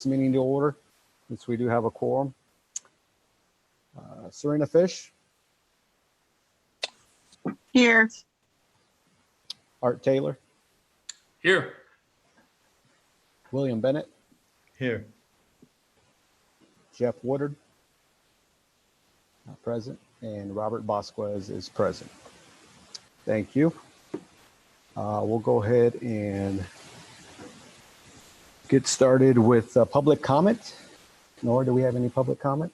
meeting to order, since we do have a quorum. Serena Fish, Here. Art Taylor, Here. William Bennett, Here. Jeff Woodard, not present, and Robert Bosquez is present. Thank you. We'll go ahead and get started with public comment. Nor do we have any public comment?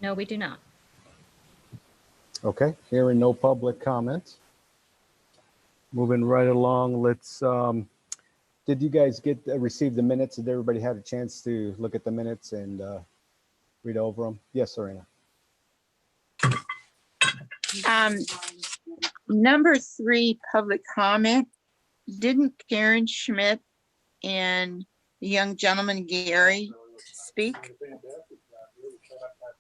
No, we do not. Okay, hearing no public comment. Moving right along, let's, did you guys receive the minutes? Did everybody have a chance to look at the minutes and read over them? Yes, Serena. Number 3, public comment. Didn't Karen Schmidt and the young gentleman Gary speak?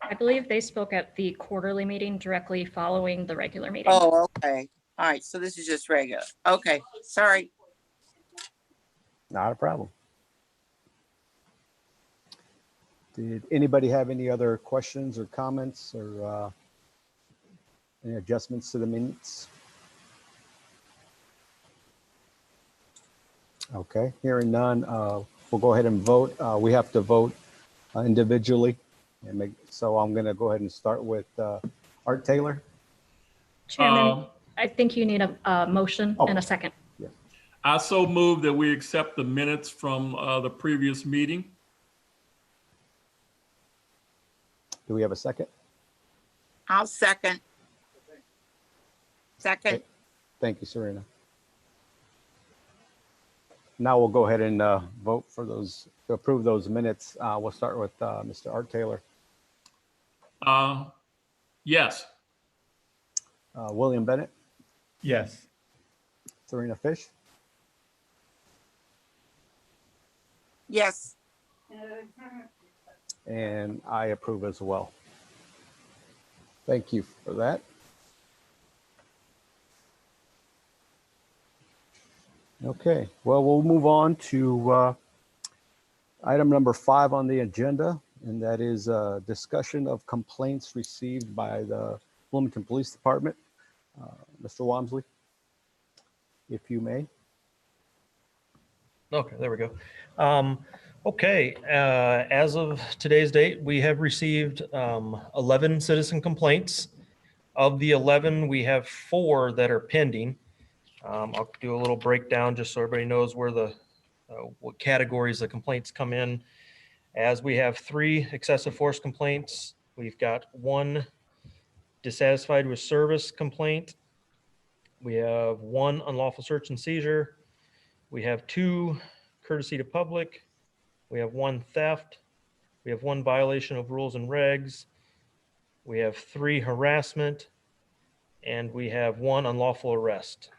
I believe they spoke at the quarterly meeting directly following the regular meeting. Oh, okay. All right, so this is just regular. Okay, sorry. Not a problem. Did anybody have any other questions or comments or any adjustments to the minutes? Okay, hearing none, we'll go ahead and vote. We have to vote individually. So I'm going to go ahead and start with Art Taylor. Chairman, I think you need a motion and a second. Yeah. I so move that we accept the minutes from the previous meeting. Do we have a second? I'll second. Second. Okay. Thank you, Serena. Now we'll go ahead and vote for those, to approve those minutes. We'll start with Mr. Art Taylor. Yes. William Bennett, Yes. Serena Fish, Yes. and I approve as well. Thank you for that. Okay, well, we'll move on to item number 5 on the agenda, and that is a discussion of complaints received by the Wilmington Police Department. Mr. Walmsley, if you may. Okay, there we go. Okay, as of today's date, we have received 11 citizen complaints. Of the 11, we have 4 that are pending. I'll do a little breakdown just so everybody knows where the what categories the complaints come in. As we have 3 excessive force complaints, we've got 1 dissatisfied with service complaint. We have 1 unlawful search and seizure. We have 2 courtesy to public. We have 1 theft. We have 1 violation of rules and regs. We have 3 harassment, and we have 1 unlawful arrest.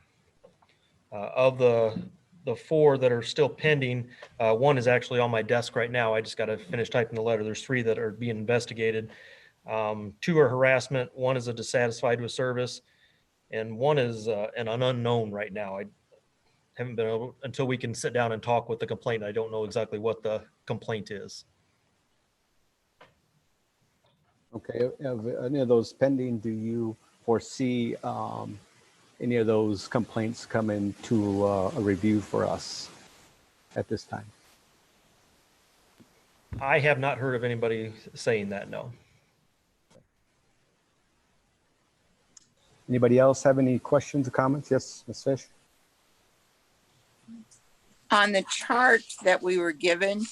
Of the 4 that are still pending, 1 is actually on my desk right now. I just got to finish typing the letter. There's 3 that are being investigated. 2 are harassment. 1 is a dissatisfied with service, and 1 is an unknown right now. I haven't been able, until we can sit down and talk with the complainant, I don't know exactly what the complaint is. Okay, of any of those pending, do you foresee any of those complaints coming to a review for us at this time? I have not heard of anybody saying that, no. Anybody else have any questions or comments? Yes, Ms. Fish? On the chart that we were given,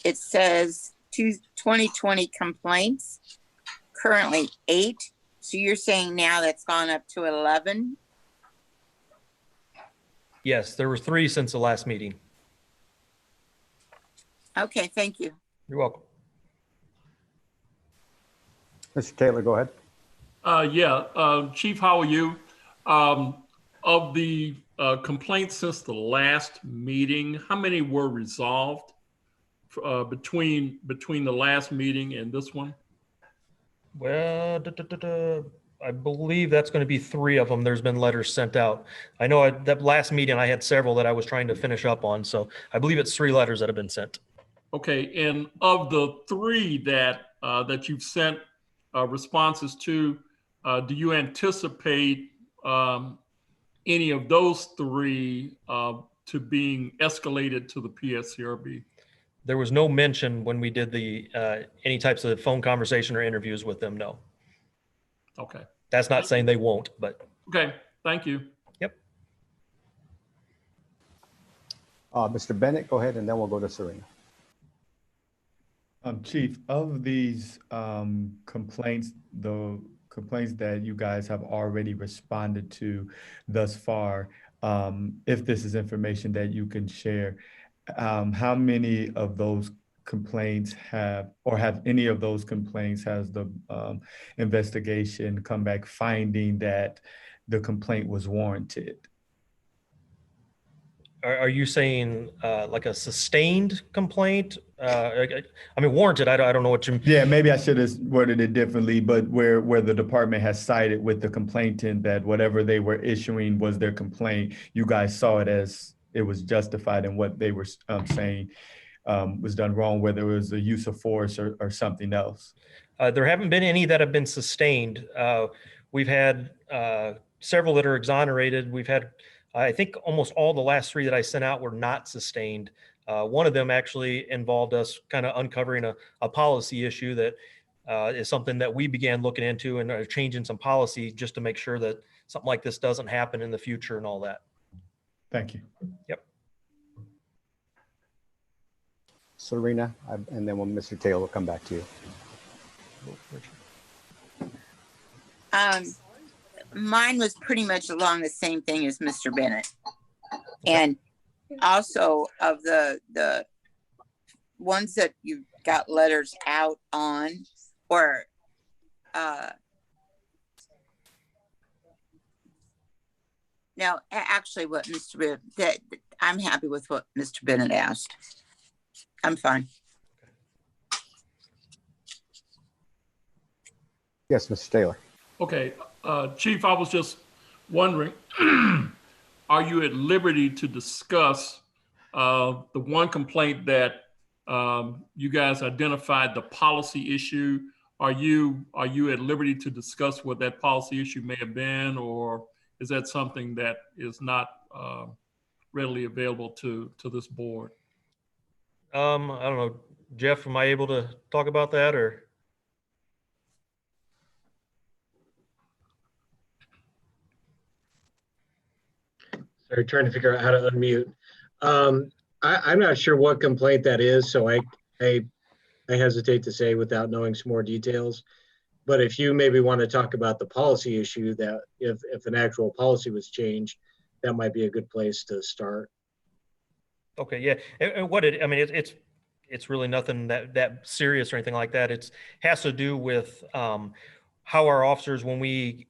it says 2020 complaints, currently 8. So you're saying now that's gone up to 11? Yes, there were 3 since the last meeting. Okay, thank you. You're welcome. Mr. Taylor, go ahead. Chief, how are you? Of the complaints since the last meeting, how many were resolved between the last meeting and this one? Well, I believe that's going to be 3 of them. There's been letters sent out. I know at that last meeting I had several that I was trying to finish up on. So I believe it's 3 letters that have been sent. Okay, and of the 3 that you've sent responses to, do you anticipate any of those 3 to being escalated to the PSCRB? There was no mention when we did the any types of phone conversation or interviews with them. No. Okay. That's not saying they won't, but. Okay, thank you. Yep. Mr. Bennett, go ahead, and then we'll go to Serena. Chief, of these complaints, the complaints that you guys have already responded to thus far, if this is information that you can share, how many of those complaints have any of those complaints has the investigation come back finding that the complaint was warranted? Are you saying like a sustained complaint? I mean, warranted, I don't know what you mean. Yeah, maybe I should have worded it differently, but where the department has sided with the complainant that whatever they were issuing was their complaint, you guys saw it as it was justified in what they were saying was done wrong, whether it was the use of force or something else. There haven't been any that have been sustained. We've had several that are exonerated. We've had, I think almost all the last 3 that I sent out were not sustained. One of them actually involved us kind of uncovering a policy issue that is something that we began looking into and are changing some policy just to make sure that something like this doesn't happen in the future and all that. Thank you. Yep. Serena, and then when Mr. Taylor will come back to you. Mine was pretty much along the same thing as Mr. Bennett. And also of the ones that you got letters out on, or now actually what Mr. Bennett, that I'm happy with what Mr. Bennett asked. I'm fine. Yes, Mr. Taylor. Okay, Chief, I was just wondering, are you at liberty to discuss the one complaint that you guys identified, the policy issue? Are you at liberty to discuss what that policy issue may have been, or is that something that is not readily available to this board? I don't know, Jeff, am I able to talk about that or? Sorry, trying to figure out how to unmute. I'm not sure what complaint that is, so I hesitate to say without knowing some more details. But if you maybe want to talk about the policy issue, that if an actual policy was changed, that might be a good place to start. Okay, yeah. And what I mean, it's really nothing that serious or anything like that. It has to do with how our officers, when we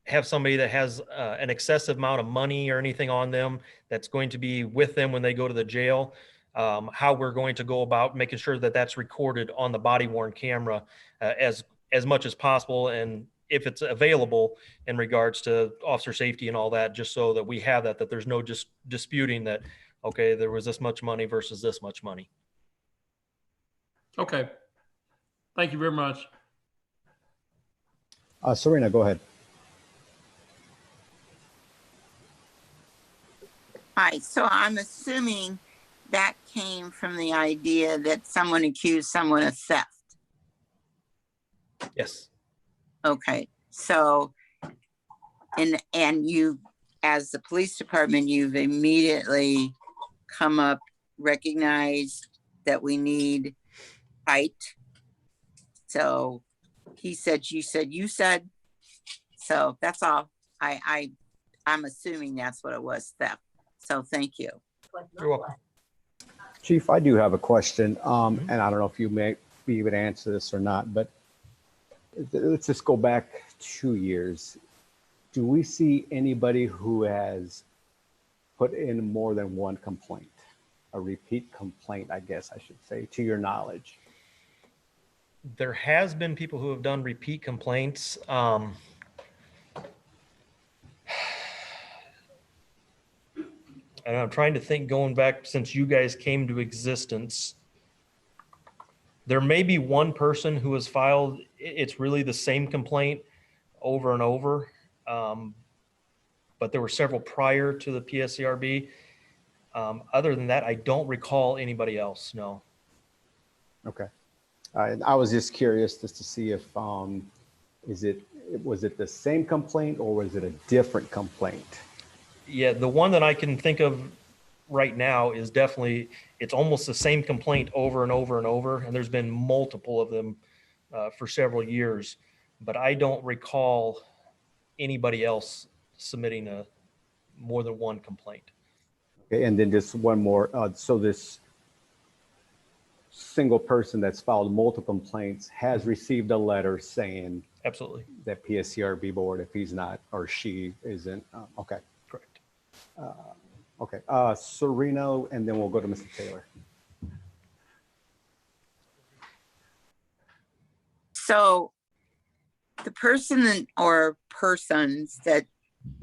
have somebody that has an excessive amount of money or anything on them that's going to be with them when they go to the jail, how we're going to go about making sure that that's recorded on the body worn camera as much as possible, and if it's available in regards to officer safety and all that, just so that we have that there's no just disputing that, okay, there was this much money versus this much money. Okay, thank you very much. Serena, go ahead. Hi, so I'm assuming that came from the idea that someone accused someone of theft. Yes. Okay, so, and you, as the police department, you've immediately come up, recognized that we need height. So he said, you said, you said, so that's all. I'm assuming that's what it was, theft. So thank you. You're welcome. Chief, I do have a question, and I don't know if you may be able to answer this or not, but let's just go back 2 years. Do we see anybody who has put in more than one complaint, a repeat complaint, I guess I should say, to your knowledge? There has been people who have done repeat complaints. And I'm trying to think, going back since you guys came to existence, there may be one person who has filed, it's really the same complaint over and over. But there were several prior to the PSCRB. Other than that, I don't recall anybody else, no. Okay. I was just curious just to see if, was it the same complaint or was it a different complaint? Yeah, the one that I can think of right now is definitely, it's almost the same complaint over and over and over, and there's been multiple of them for several years, but I don't recall anybody else submitting more than one complaint. Okay, and then just one more. So this single person that's filed multiple complaints has received a letter saying Absolutely. that PSCRB board, if he's not or she isn't, okay. Correct. Okay, Sereno, and then we'll go to Mr. Taylor. So the person or persons that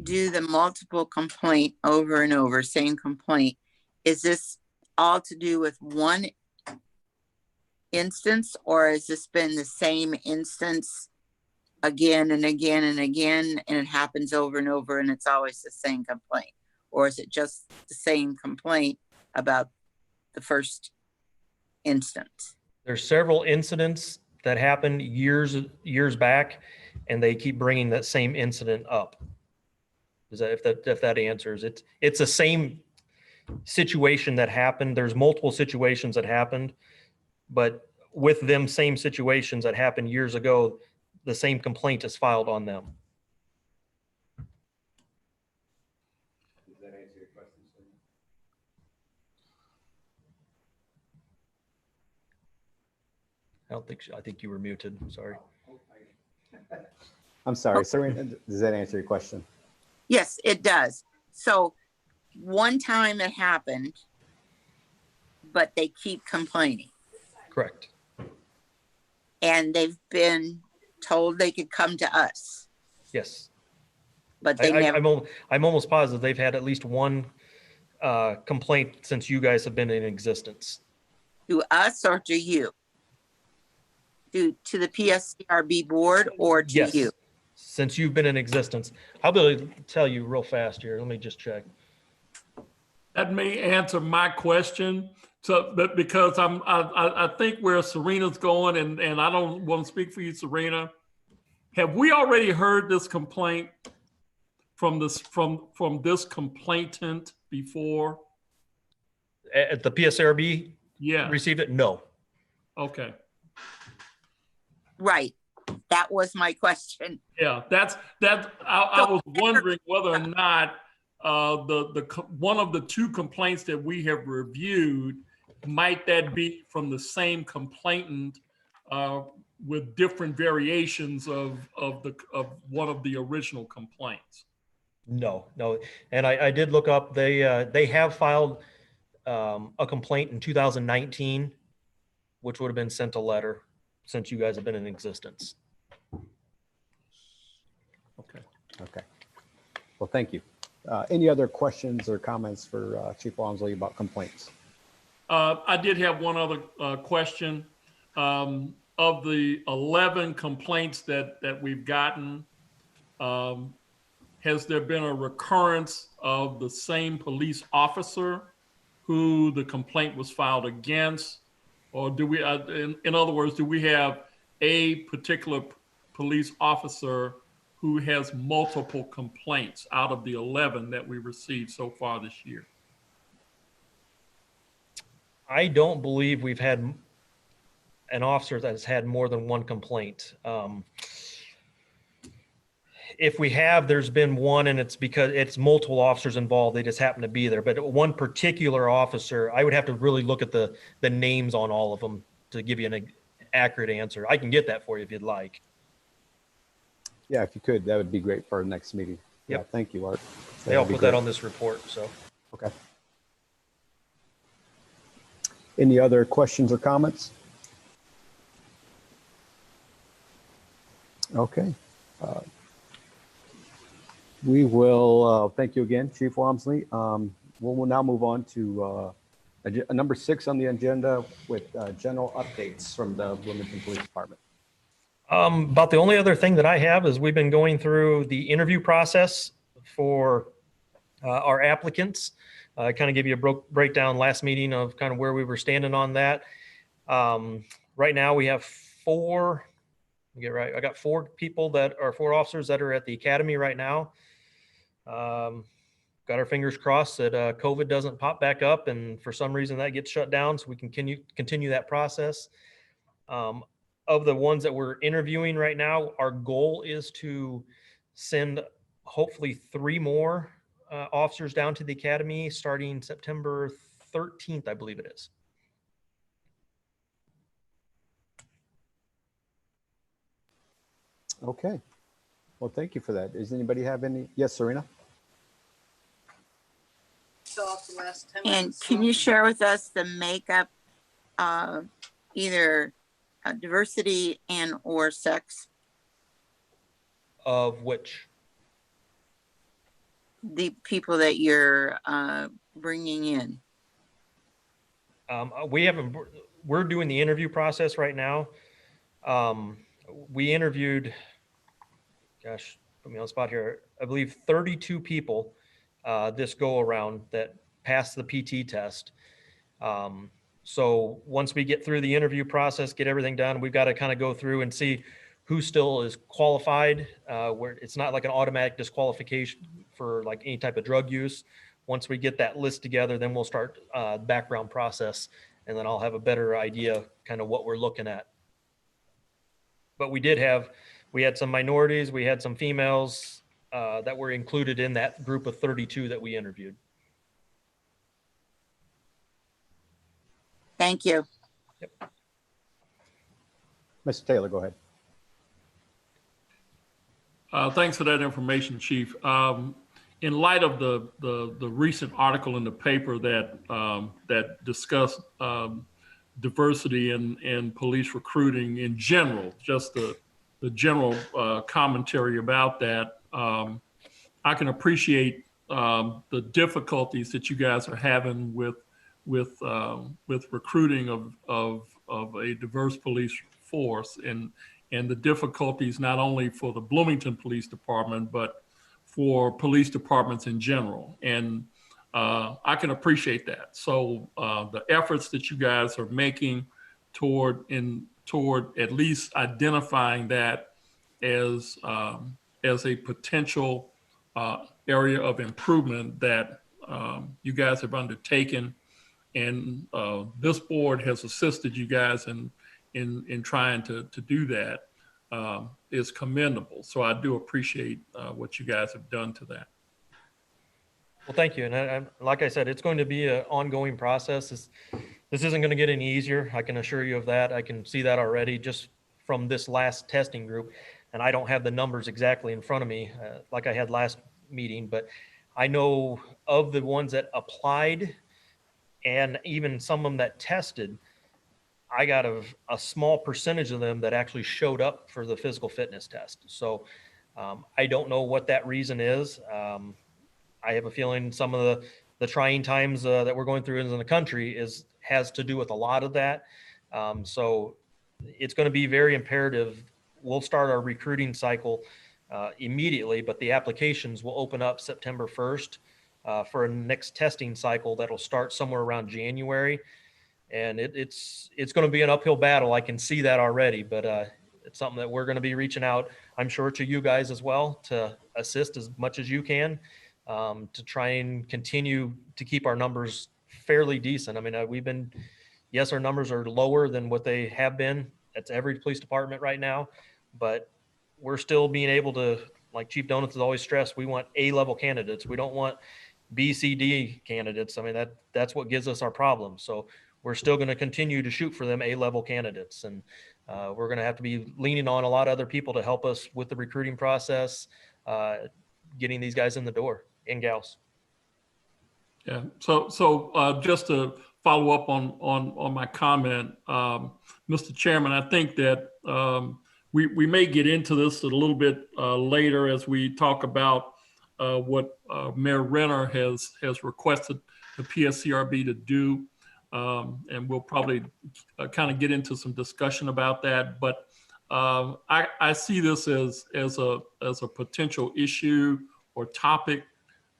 do the multiple complaint over and over, same complaint, is this all to do with one instance, or has this been the same instance again and again and again, and it happens over and over and it's always the same complaint? Or is it just the same complaint about the first instance? There's several incidents that happened years back, and they keep bringing that same incident up. Is that if that answers it? It's the same situation that happened. There's multiple situations that happened, but with them same situations that happened years ago, the same complaint is filed on them. Does that answer your question, sir? I think you were muted. Sorry. I'm sorry, Serena, does that answer your question? Yes, it does. So one time it happened, but they keep complaining. Correct. And they've been told they could come to us, Yes. but they never. I'm almost positive they've had at least one complaint since you guys have been in existence. To us or to you? To the PSCRB board or to Yes. you? Since you've been in existence. I'll be able to tell you real fast here. Let me just check. That may answer my question. So, but because I think where Serena's going, and I don't want to speak for you, Serena. Have we already heard this complaint from this complainant before? At the PSRB Yeah. received it? No. Okay. Right. That was my question. Yeah, I was wondering whether or not one of the two complaints that we have reviewed, might that be from the same complainant with different variations of one of the original complaints? No. And I did look up, they have filed a complaint in 2019, which would have been sent a letter since you guys have been in existence. Okay. Well, thank you. Any other questions or comments for Chief Walmsley about complaints? I did have one other question. Of the 11 complaints that we've gotten, has there been a recurrence of the same police officer who the complaint was filed against? Or do we, in other words, do we have a particular police officer who has multiple complaints out of the 11 that we received so far this year? I don't believe we've had an officer that has had more than one complaint. If we have, there's been one, and it's because it's multiple officers involved. They just happen to be there. But one particular officer, I would have to really look at the names on all of them to give you an accurate answer. I can get that for you if you'd like. Yeah, if you could, that would be great for our next meeting. Yep. Yeah, thank you, Art. Yeah, I'll put that on this report. So. Okay. Any other questions or comments? Okay. We will, thank you again, Chief Walmsley. we'll now move on to number 6 on the agenda with general updates from the Wilmington Police Department. About the only other thing that I have is we've been going through the interview process for our applicants. I kind of gave you a breakdown last meeting of kind of where we were standing on that. Right now we have 4, I got 4 people that are 4 officers that are at the academy right now. Got our fingers crossed that COVID doesn't pop back up and for some reason that gets shut down so we can continue that process. Of the ones that we're interviewing right now, our goal is to send hopefully 3 more officers down to the academy starting September 13th, I believe it is. Okay. Well, thank you for that. Does anybody have any? Yes, Serena? And can you share with us the makeup of either diversity and or sex? Of which? The people that you're bringing in. We're doing the interview process right now. We interviewed, gosh, put me on the spot here, I believe 32 people this go around that passed the PT test. So once we get through the interview process, get everything done, we've got to kind of go through and see who still is qualified, where it's not like an automatic disqualification for like any type of drug use. Once we get that list together, then we'll start background process, and then I'll have a better idea kind of what we're looking at. But we had some minorities, we had some females that were included in that group of 32 that we interviewed. Thank you. Yep. Mr. Taylor, go ahead. Thanks for that information, Chief. In light of the recent article in the paper that discussed diversity in police recruiting in general, just the general commentary about that, I can appreciate the difficulties that you guys are having with recruiting of a diverse police force and the difficulties not only for the Bloomington Police Department, but for police departments in general. And I can appreciate that. So the efforts that you guys are making toward at least identifying that as a potential area of improvement that you guys have undertaken, and this board has assisted you guys in trying to do that, is commendable. So I do appreciate what you guys have done to that. Well, thank you. And like I said, it's going to be an ongoing process. This isn't going to get any easier. I can assure you of that. I can see that already just from this last testing group. And I don't have the numbers exactly in front of me like I had last meeting, but I know of the ones that applied and even some of them that tested, I got a small percentage of them that actually showed up for the physical fitness test. So I don't know what that reason is. I have a feeling some of the trying times that we're going through in the country has to do with a lot of that. So it's going to be very imperative. We'll start our recruiting cycle immediately, but the applications will open up September 1st for a next testing cycle that'll start somewhere around January. And it's going to be an uphill battle. I can see that already, but it's something that we're going to be reaching out, I'm sure, to you guys as well to assist as much as you can to try and continue to keep our numbers fairly decent. I mean, yes, our numbers are lower than what they have been. That's every police department right now, but we're still being able to, like Chief Donuts has always stressed, we want A-level candidates. We don't want B, C, D candidates. I mean, that's what gives us our problem. So we're still going to continue to shoot for them A-level candidates. And we're going to have to be leaning on a lot of other people to help us with the recruiting process, getting these guys in the door and gals. Yeah. So just to follow up on my comment, Mr. Chairman, I think that we may get into this a little bit later as we talk about what Mayor Renner has requested the PSCRB to do. And we'll probably kind of get into some discussion about that. But I see this as a potential issue or topic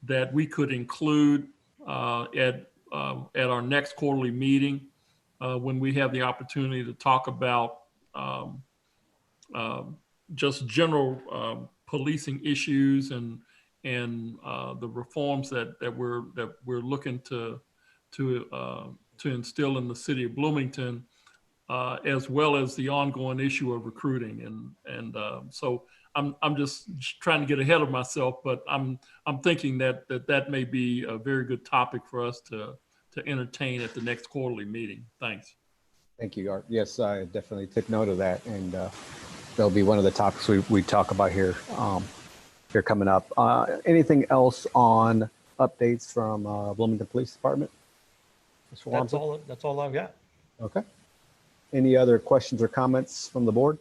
that we could include at our next quarterly meeting when we have the opportunity to talk about just general policing issues and the reforms that we're looking to instill in the city of Bloomington, as well as the ongoing issue of recruiting. So I'm just trying to get ahead of myself, but I'm thinking that may be a very good topic for us to entertain at the next quarterly meeting. Thanks. Thank you, Art. Yes, I definitely took note of that, and that'll be one of the topics we talk about here coming up. Anything else on updates from Wilmington Police Department? Mr. That's all I've got. Okay. Any other questions or comments from the board?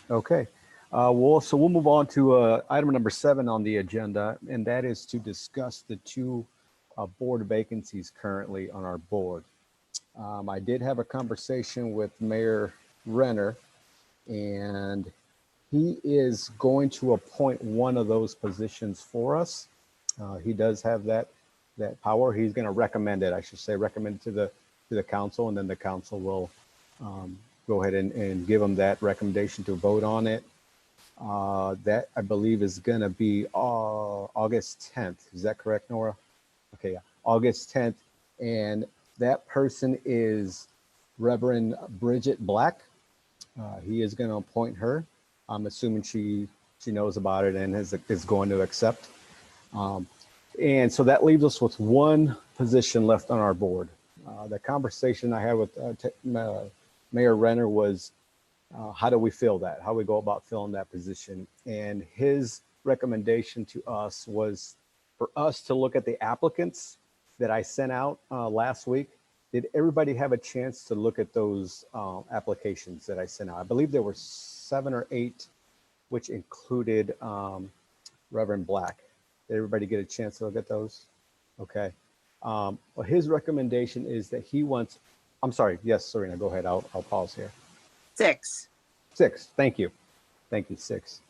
Okay. So we'll move on to item number 7 on the agenda, and that is to discuss the 2 board vacancies currently on our board. I did have a conversation with Mayor Renner, and he is going to appoint one of those positions for us. He does have that power. He's going to recommend it, I should say, recommend it to the council, and then the council will go ahead and give him that recommendation to vote on it. That, I believe, is going to be August 10th. Is that correct, Nora? Okay, yeah, August 10th. And that person is Reverend Bridget Black. He is going to appoint her. I'm assuming she knows about it and is going to accept. And so that leaves us with 1 position left on our board. The conversation I had with Mayor Renner was, how do we fill that? How we go about filling that position? And his recommendation to us was for us to look at the applicants that I sent out last week. Did everybody have a chance to look at those applications that I sent out? I believe there were 7 or 8, which included Reverend Black. Did everybody get a chance to look at those? Okay. Well, his recommendation is that he wants, I'm sorry. Yes, Serena, go ahead. I'll pause here. 6. 6. Thank you. Thank you. 6.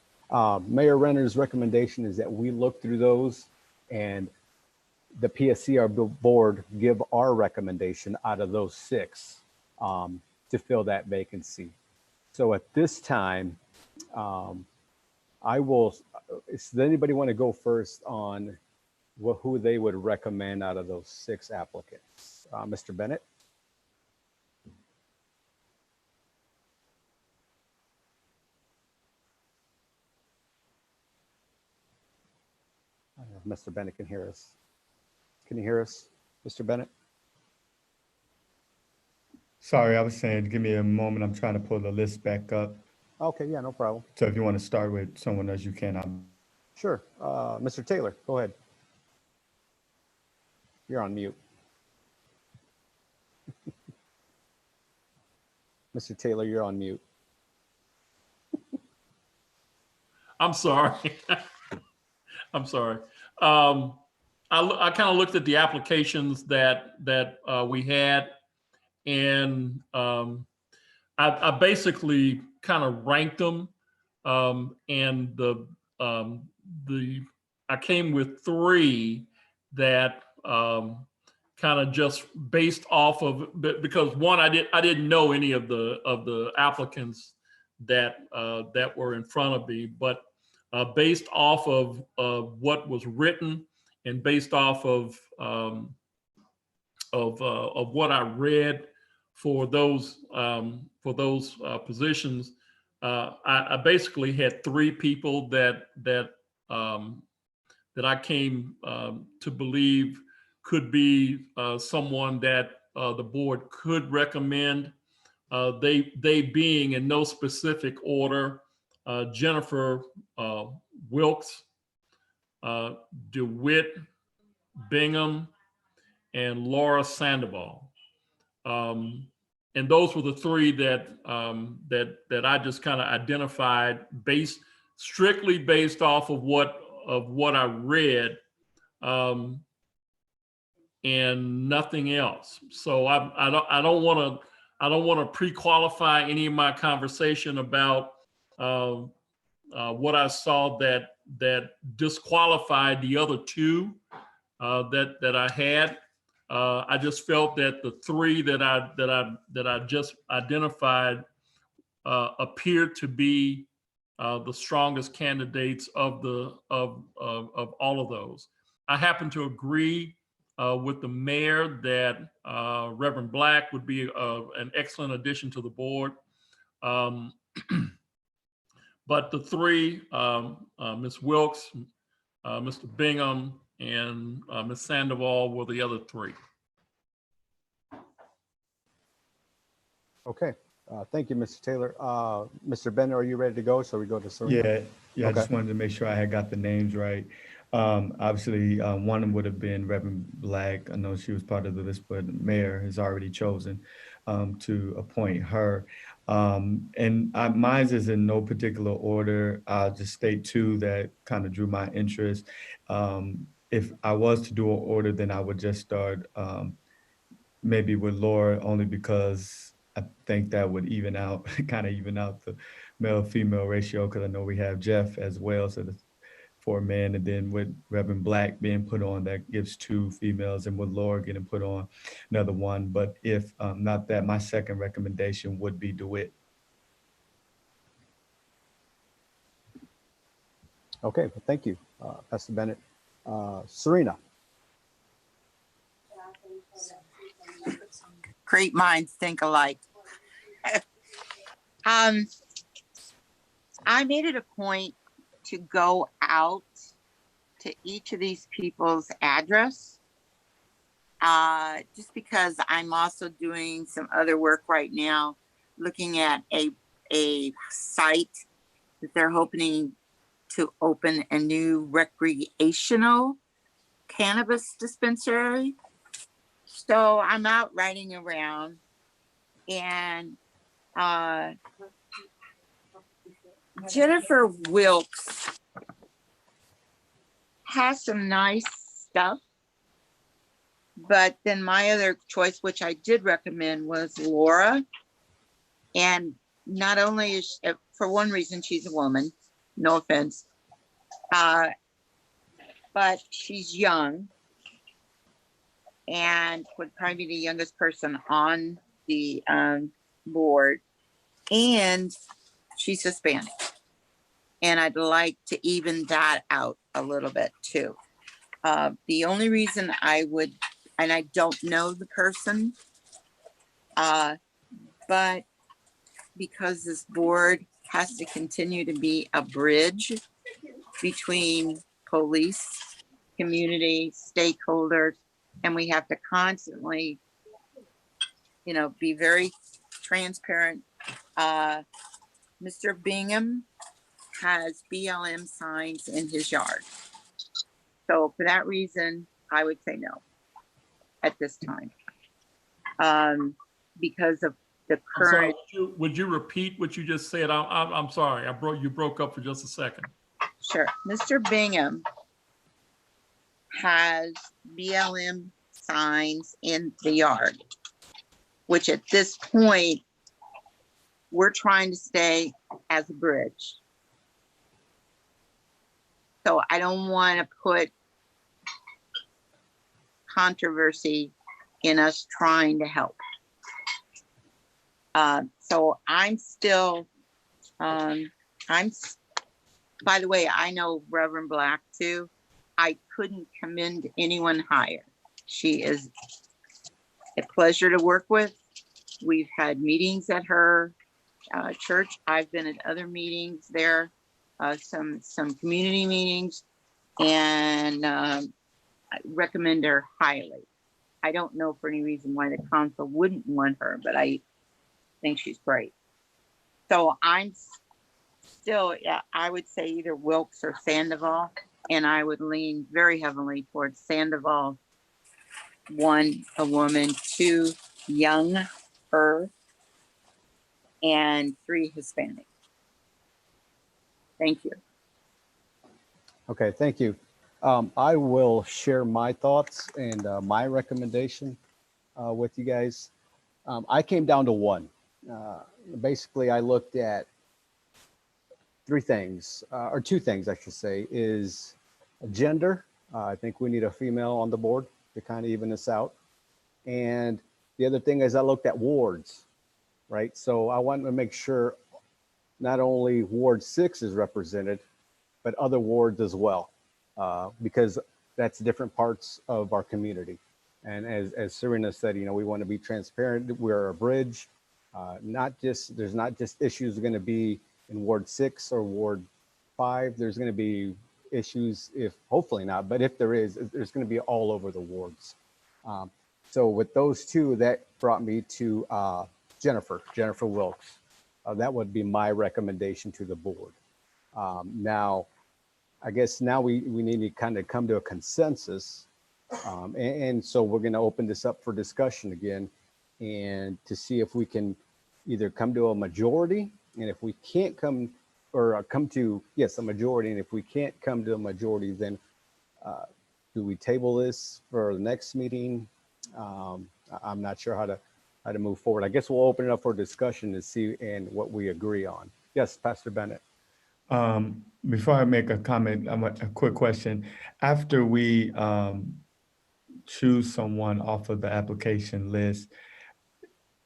Mayor Renner's recommendation is that we look through those and the PSCR board give our recommendation out of those 6 to fill that vacancy. So at this time, does anybody want to go first on who they would recommend out of those 6 applicants? Mr. Bennett? I don't know if Mr. Bennett can hear us. Can you hear us, Mr. Bennett? Sorry, I was saying, give me a moment. I'm trying to pull the list back up. Okay, yeah, no problem. So if you want to start with someone else, you can. Sure. Mr. Taylor, go ahead. You're on mute. Mr. Taylor, you're on mute. I'm sorry. I'm sorry. I kind of looked at the applications that we had, and I basically kind of ranked them, and I came with 3 that kind of just based off of, because one, I didn't know any of the applicants that were in front of me, but based off of what was written and based off of what I read for those positions, I basically had 3 people that I came to believe could be someone that the board could recommend. They being, in no specific order, Jennifer Wilkes, DeWitt Bingham, and Laura Sandoval. And those were the 3 that I just kind of identified strictly based off of what I read and nothing else. So I don't want to pre-qualify any of my conversation about what I saw that disqualified the other two that I had. I just felt that the three that I just identified appeared to be the strongest candidates of all of those. I happen to agree with the mayor that Reverend Black would be an excellent addition to the board. But the three, Ms. Wilkes, Mr. Bingham, and Ms. Sandoval were the other three. Okay. Thank you, Mr. Taylor. Mr. Bennett, are you ready to go? So we go to Serena? Yeah, I Okay. just wanted to make sure I had got the names right. Obviously, one would have been Reverend Black. I know she was part of the list, but the mayor has already chosen to appoint her. And mine is in no particular order. I'll just state two that kind of drew my interest. If I was to do an order, then I would just start maybe with Laura, only because I think that would kind of even out the male-female ratio, because I know we have Jeff as well, so that's 4 men, and then with Reverend Black being put on, that gives 2 females, and with Laura getting put on, another 1. But if not that, my second recommendation would be DeWitt. Okay, well, thank you, Pastor Bennett. Serena? Great minds think alike. I made it a point to go out to each of these people's address, just because I'm also doing some other work right now, looking at a site that they're hoping to open a new recreational cannabis dispensary. So I'm out riding around, and Jennifer Wilkes has some nice stuff, but then my other choice, which I did recommend, was Laura. And not only is she, for one reason, she's a woman, no offense, but she's young and would probably be the youngest person on the board, and she's Hispanic. And I'd like to even that out a little bit too. The only reason I would, and I don't know the person, but because this board has to continue to be a bridge between police, community, stakeholders, and we have to constantly, be very transparent. Mr. Bingham has BLM signs in his yard. So for that reason, I would say no at this time. Because of the current. Would you repeat what you just said? I'm sorry, you broke up for just a second. Sure. Mr. Bingham has BLM signs in the yard, which at this point, we're trying to stay as a bridge. So I don't want to put controversy in us trying to help. So I'm still, by the way, I know Reverend Black too. I couldn't commend anyone higher. She is a pleasure to work with. We've had meetings at her church. I've been at other meetings there, some community meetings, and I recommend her highly. I don't know for any reason why the council wouldn't want her, but I think she's great. So I'm still, I would say either Wilkes or Sandoval, and I would lean very heavily towards Sandoval. 1, a woman, 2, young, her, and 3, Hispanic. Thank you. Okay, thank you. I will share my thoughts and my recommendation with you guys. I came down to one. Basically, I looked at three things, or two things, I should say, is gender. I think we need a female on the board to kind of even this out. And the other thing is I looked at wards, right? So I wanted to make sure not only Ward 6 is represented, but other wards as well, because that's different parts of our community. And as Serena said, you know, we want to be transparent. We're a bridge. There's not just issues going to be in Ward 6 or Ward 5. There's going to be issues, if hopefully not, but if there is, there's going to be all over the wards. So with those two, that brought me to Jennifer Wilkes. That would be my recommendation to the board. Now, I guess now we need to kind of come to a consensus. And so we're going to open this up for discussion again and to see if we can either come to a majority. And if we can't come to, yes, a majority. And if we can't come to a majority, then do we table this for the next meeting? I'm not sure how to move forward. I guess we'll open it up for discussion to see and what we agree on. Yes, Pastor Bennett. Before I make a comment, a quick question. After we choose someone off of the application list,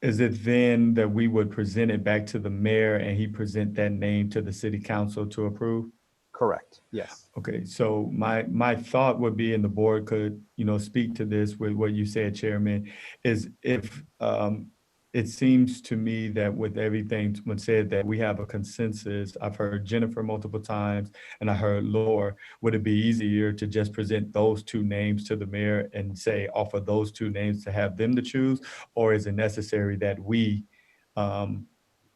is it then that we would present it back to the mayor and he present that name to the city council to approve? Correct. Yes. Okay, so my thought would be, and the board could, you know, speak to this with what you said, Chairman, is if it seems to me that with everything when said that we have a consensus, I've heard Jennifer multiple times and I heard Laura, would it be easier to just present those two names to the mayor and say, offer those two names to have them to choose? Or is it necessary that we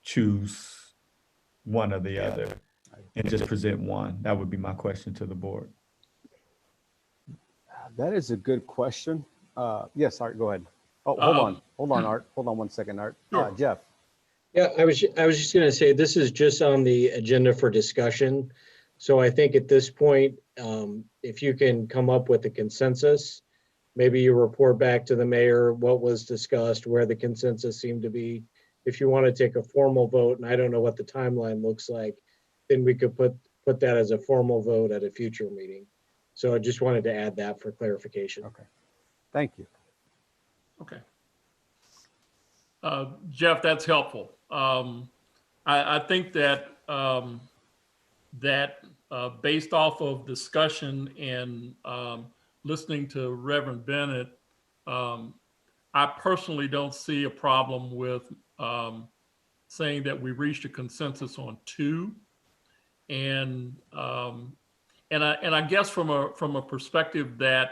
choose one or the other and just present one? That would be my question to the board. That is a good question. Yes, Art, go ahead. Oh, hold on, Art. Hold on one second, Art. Sure. Jeff. Yeah, I was just going to say, this is just on the agenda for discussion. So I think at this point, if you can come up with a consensus, maybe you report back to the mayor what was discussed, where the consensus seemed to be. If you want to take a formal vote, and I don't know what the timeline looks like, then we could put that as a formal vote at a future meeting. So I just wanted to add that for clarification. Okay. Thank you. Okay. Jeff, that's helpful. I think that based off of discussion and listening to Reverend Bennett, I personally don't see a problem with saying that we reached a consensus on two, and I guess from a perspective that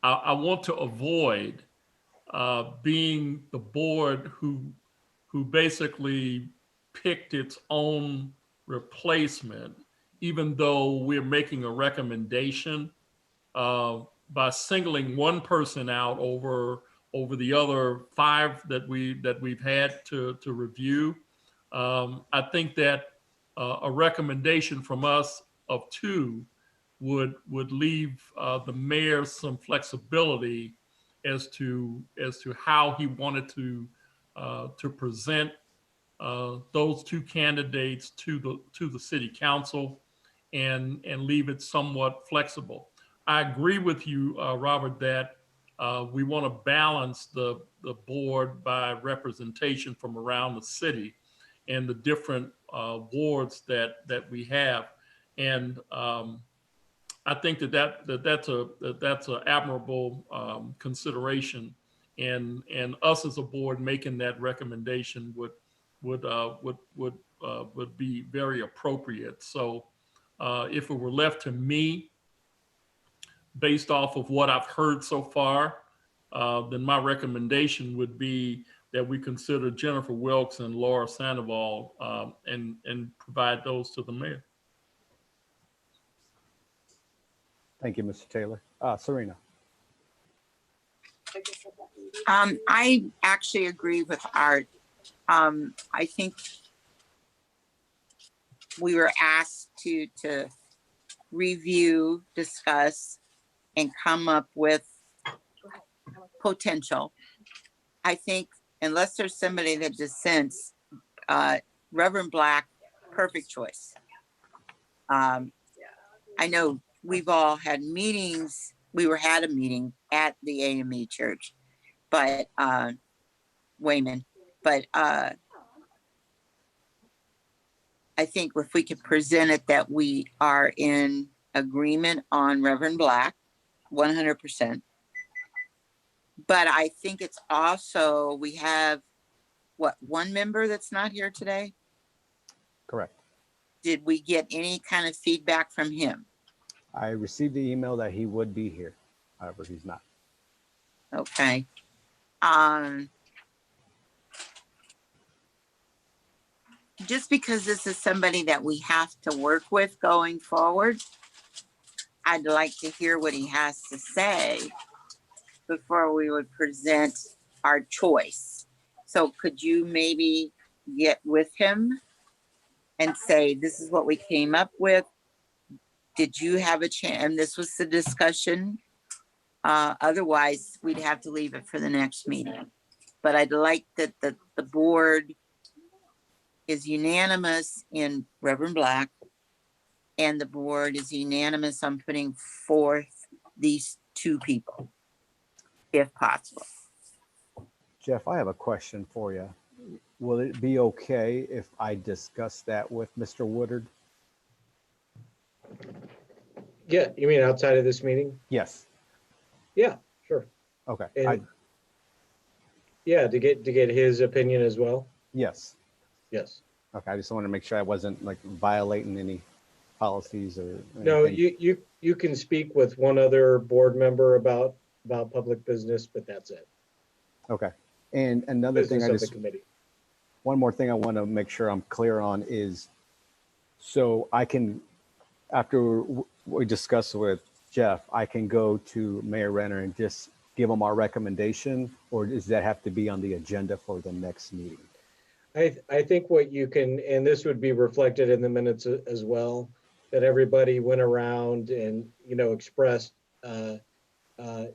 I want to avoid being the board who basically picked its own replacement, even though we're making a recommendation by singling one person out over the other five that we've had to review. I think that a recommendation from us of two would leave the mayor some flexibility as to how he wanted to present those two candidates to the city council, and leave it somewhat flexible. I agree with you, Robert, that we want to balance the board by representation from around the city and the different wards that we have, and I think that's an admirable consideration, and us as a board making that recommendation would be very appropriate. So if it were left to me, based off of what I've heard so far, then my recommendation would be that we consider Jennifer Wilkes and Laura Sandoval and provide those to the mayor. Thank you, Mr. Taylor. Serena. I actually agree with Art. I think we were asked to review, discuss, and come up with potential. I think unless there's somebody that dissents, Reverend Black, perfect choice. I know we've all had meetings. Had a meeting at the AME church, but Wayman, but I think if we could present it that we are in agreement on Reverend Black, 100%. But I think it's also, we have one member that's not here today? Correct. Did we get any kind of feedback from him? I received the email that he would be here. However, he's not. Okay. Just because this is somebody that we have to work with going forward, I'd like to hear what he has to say before we would present our choice. So could you maybe get with him and say, this is what we came up with? Did you have a chance? And this was the discussion. Otherwise, we'd have to leave it for the next meeting. But I'd like that the board is unanimous in Reverend Black, and the board is unanimous on putting forth these two people, if possible. Jeff, I have a question for you. Will it be okay if I discuss that with Mr. Woodard? Yeah, you mean outside of this meeting? Yes. Yeah, sure. Okay. And yeah, to get his opinion as well. Yes. Yes. Okay. I just wanted to make sure I wasn't like violating any policies or anything. No, you can speak with one other board member about public business, but that's it. Okay. And another thing, Business of the committee. one more thing I want to make sure I'm clear on is, so I can, after we discuss with Jeff, I can go to Mayor Renner and just give him our recommendation, or does that have to be on the agenda for the next meeting? I think what you can, and this would be reflected in the minutes as well, that everybody went around and, expressed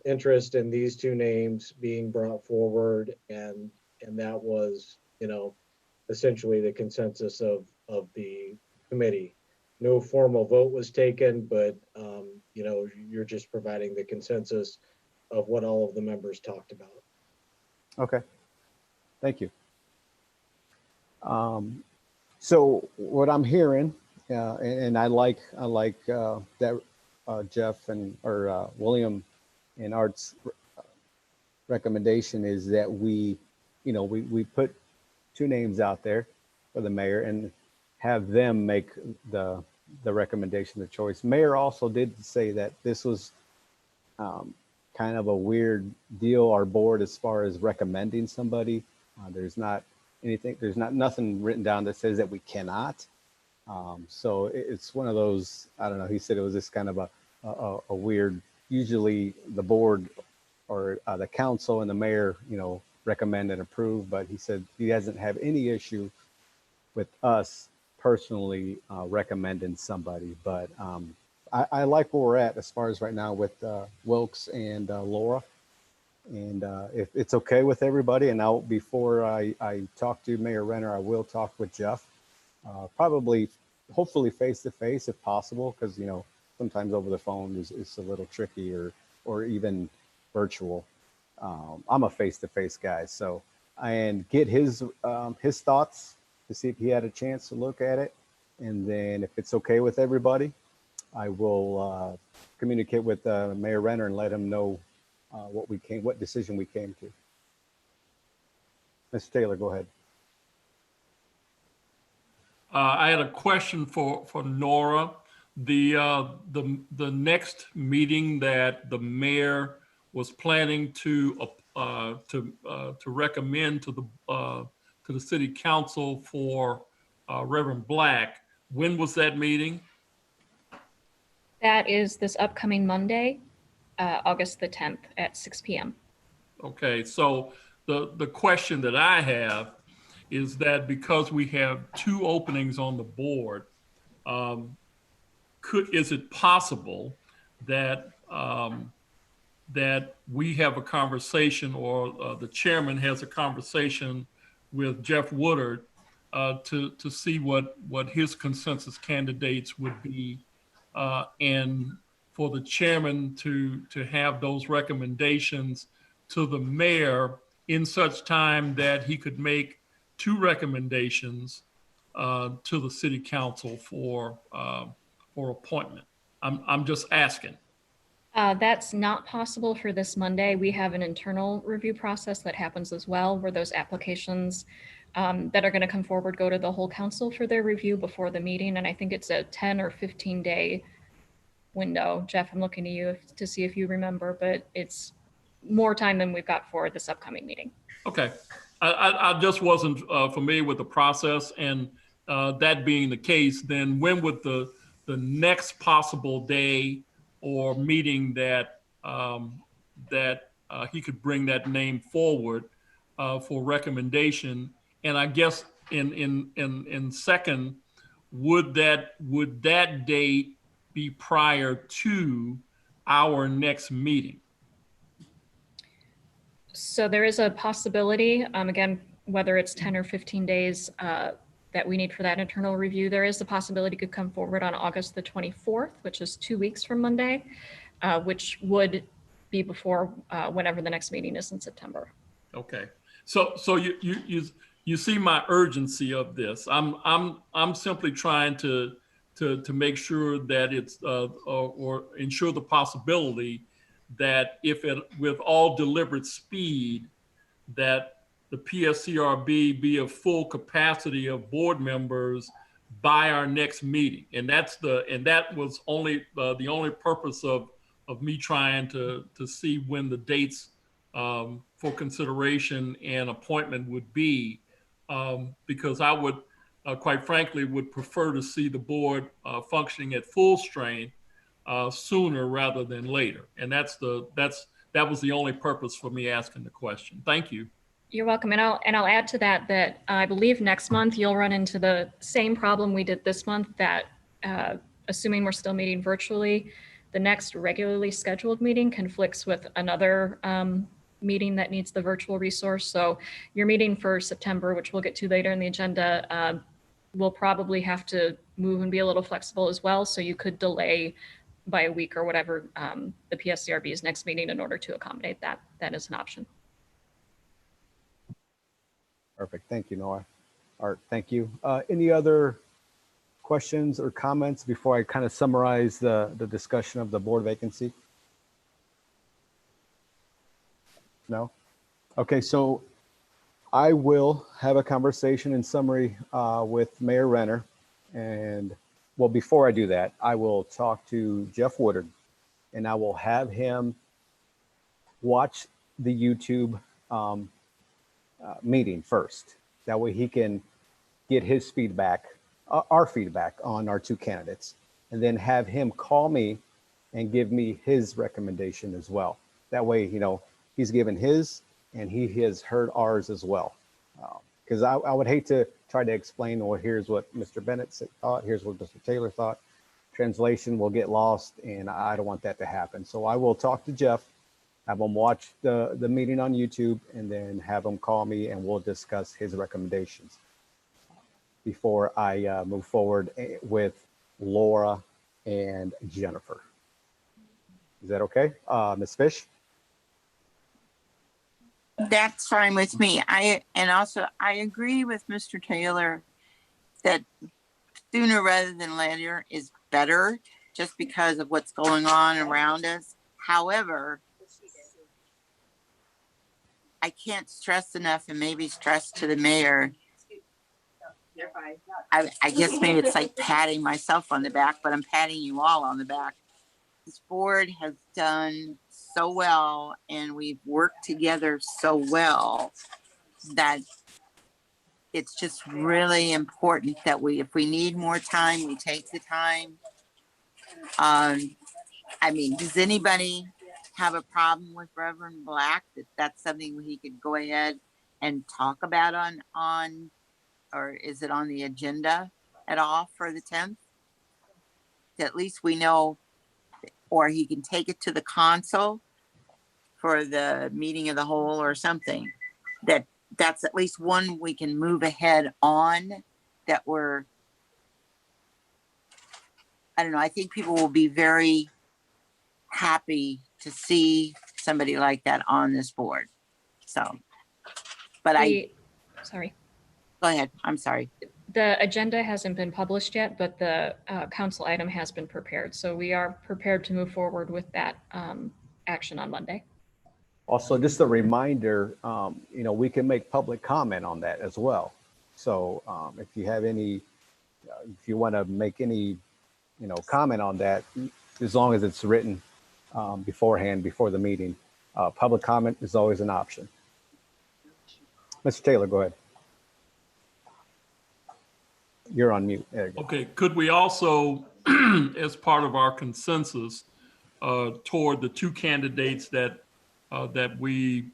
interest in these two names being brought forward. And that was, essentially the consensus of the committee. No formal vote was taken, but, you're just providing the consensus of what all of the members talked about. Okay. Thank you. So what I'm hearing, and I like that Jeff or William and Art's recommendation is that we put two names out there for the mayor and have them make the recommendation of choice. Mayor also did say that this was kind of a weird deal, our board, as far as recommending somebody. There's not nothing written down that says that we cannot. So it's one of those, I don't know, he said it was just kind of a weird, usually the board or the council and the mayor, recommend and approve, but he said he doesn't have any issue with us personally recommending somebody. But I like where we're at as far as right now with Wilkes and Laura. And if it's okay with everybody, and now before I talk to Mayor Renner, I will talk with Jeff, hopefully face to face if possible, because sometimes over the phone is a little tricky, or even virtual. I'm a face to face guy, so and get his thoughts to see if he had a chance to look at it, and then if it's okay with everybody, I will communicate with Mayor Renner and let him know what decision we came to. Mr. Taylor, go ahead. I had a question for Nora. The next meeting that the mayor was planning to recommend to the city council for Reverend Black, when was that meeting? That is this upcoming Monday, August the 10th at 6 p.m. Okay, so the question that I have is that because we have two openings on the board, is it possible that that we have a conversation, or the chairman has a conversation with Jeff Woodard to see what his consensus candidates would be, and for the chairman to have those recommendations to the mayor in such time that he could make 2 recommendations to the city council for appointment. I'm just asking. That's not possible for this Monday. We have an internal review process that happens as well, where those applications that are going to come forward go to the whole council for their review before the meeting. And I think it's a 10 or 15 day window. Jeff, I'm looking to you to see if you remember, but it's more time than we've got for this upcoming meeting. Okay. I just wasn't familiar with the process, and that being the case, then when would the next possible day or meeting that he could bring that name forward for recommendation? And I guess in second, would that date be prior to our next meeting? So there is a possibility, again, whether it's 10 or 15 days that we need for that internal review, there is a possibility it could come forward on August the 24th, which is 2 weeks from Monday, which would be before whenever the next meeting is in September. Okay, so you see my urgency of this. I'm simply trying to make sure that it's or ensure the possibility that if it, with all deliberate speed, that the PSCRB be of full capacity of board members by our next meeting. And that was only the only purpose of me trying to see when the dates for consideration and appointment would be, because I would quite frankly would prefer to see the board functioning at full strain sooner rather than later. And that was the only purpose for me asking the question. Thank you. You're welcome. And I'll add to that I believe next month you'll run into the same problem we did this month, that assuming we're still meeting virtually, the next regularly scheduled meeting conflicts with another meeting that needs the virtual resource. So your meeting for September, which we'll get to later in the agenda, will probably have to move and be a little flexible as well. So you could delay by a week or whatever the PSCRB's next meeting in order to accommodate that. That is an option. Perfect. Thank you, Noah. Art, thank you. Any other questions or comments before I kind of summarize the discussion of the board vacancy? No? Okay, so I will have a conversation in summary with Mayor Renner. And well, before I do that, I will talk to Jeff Woodard and I will have him watch the YouTube meeting first. That way he can get his feedback, our feedback on our 2 candidates, and then have him call me and give me his recommendation as well. That way, you know, he's given his and he has heard ours as well. Because I would hate to try to explain, well, here's what Mr. Bennett thought, here's what Mr. Taylor thought. Translation will get lost, and I don't want that to happen. So I will talk to Jeff, have him watch the meeting on YouTube, and then have him call me and we'll discuss his recommendations before I move forward with Laura and Jennifer. Is that okay? Ms. Fish? That's fine with me. I agree with Mr. Taylor that sooner rather than later is better, just because of what's going on around us. However, I can't stress enough, and maybe stress to the mayor. I guess maybe it's like patting myself on the back, but I'm patting you all on the back. This board has done so well, and we've worked together so well, that it's just really important that if we need more time, we take the time. I mean, does anybody have a problem with Reverend Black? That's something he could go ahead and talk about on, or is it on the agenda at all for the 10th? at least we know, or he can take it to the council for the meeting of the whole or something, that's at least one we can move ahead on, that we're, I don't know, I think people will be very happy to see somebody like that on this board. So, but Sorry. Go ahead. I'm sorry. The agenda hasn't been published yet, but the council item has been prepared. So we are prepared to move forward with that action on Monday. Also, just a reminder, we can make public comment on that as well. So if you have any, if you want to make any, comment on that, as long as it's written beforehand, before the meeting, public comment is always an option. Mr. Taylor, go ahead. You're on mute. There you go. Okay, could we also, as part of our consensus toward the two candidates that we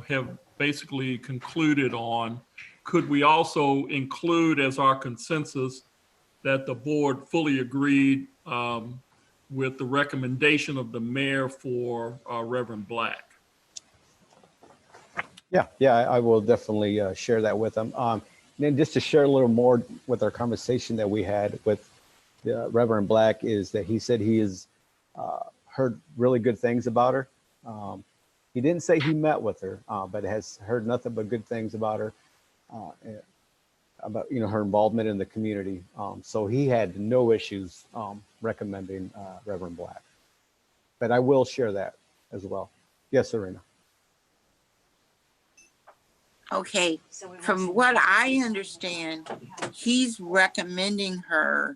have basically concluded on, could we also include as our consensus that the board fully agreed with the recommendation of the mayor for Reverend Black? Yeah, I will definitely share that with them. And then just to share a little more with our conversation that we had with Reverend Black, is that he said he has heard really good things about her. He didn't say he met with her, but has heard nothing but good things about her, about her involvement in the community. So he had no issues recommending Reverend Black. But I will share that as well. Yes, Serena. Okay, from what I understand, he's recommending her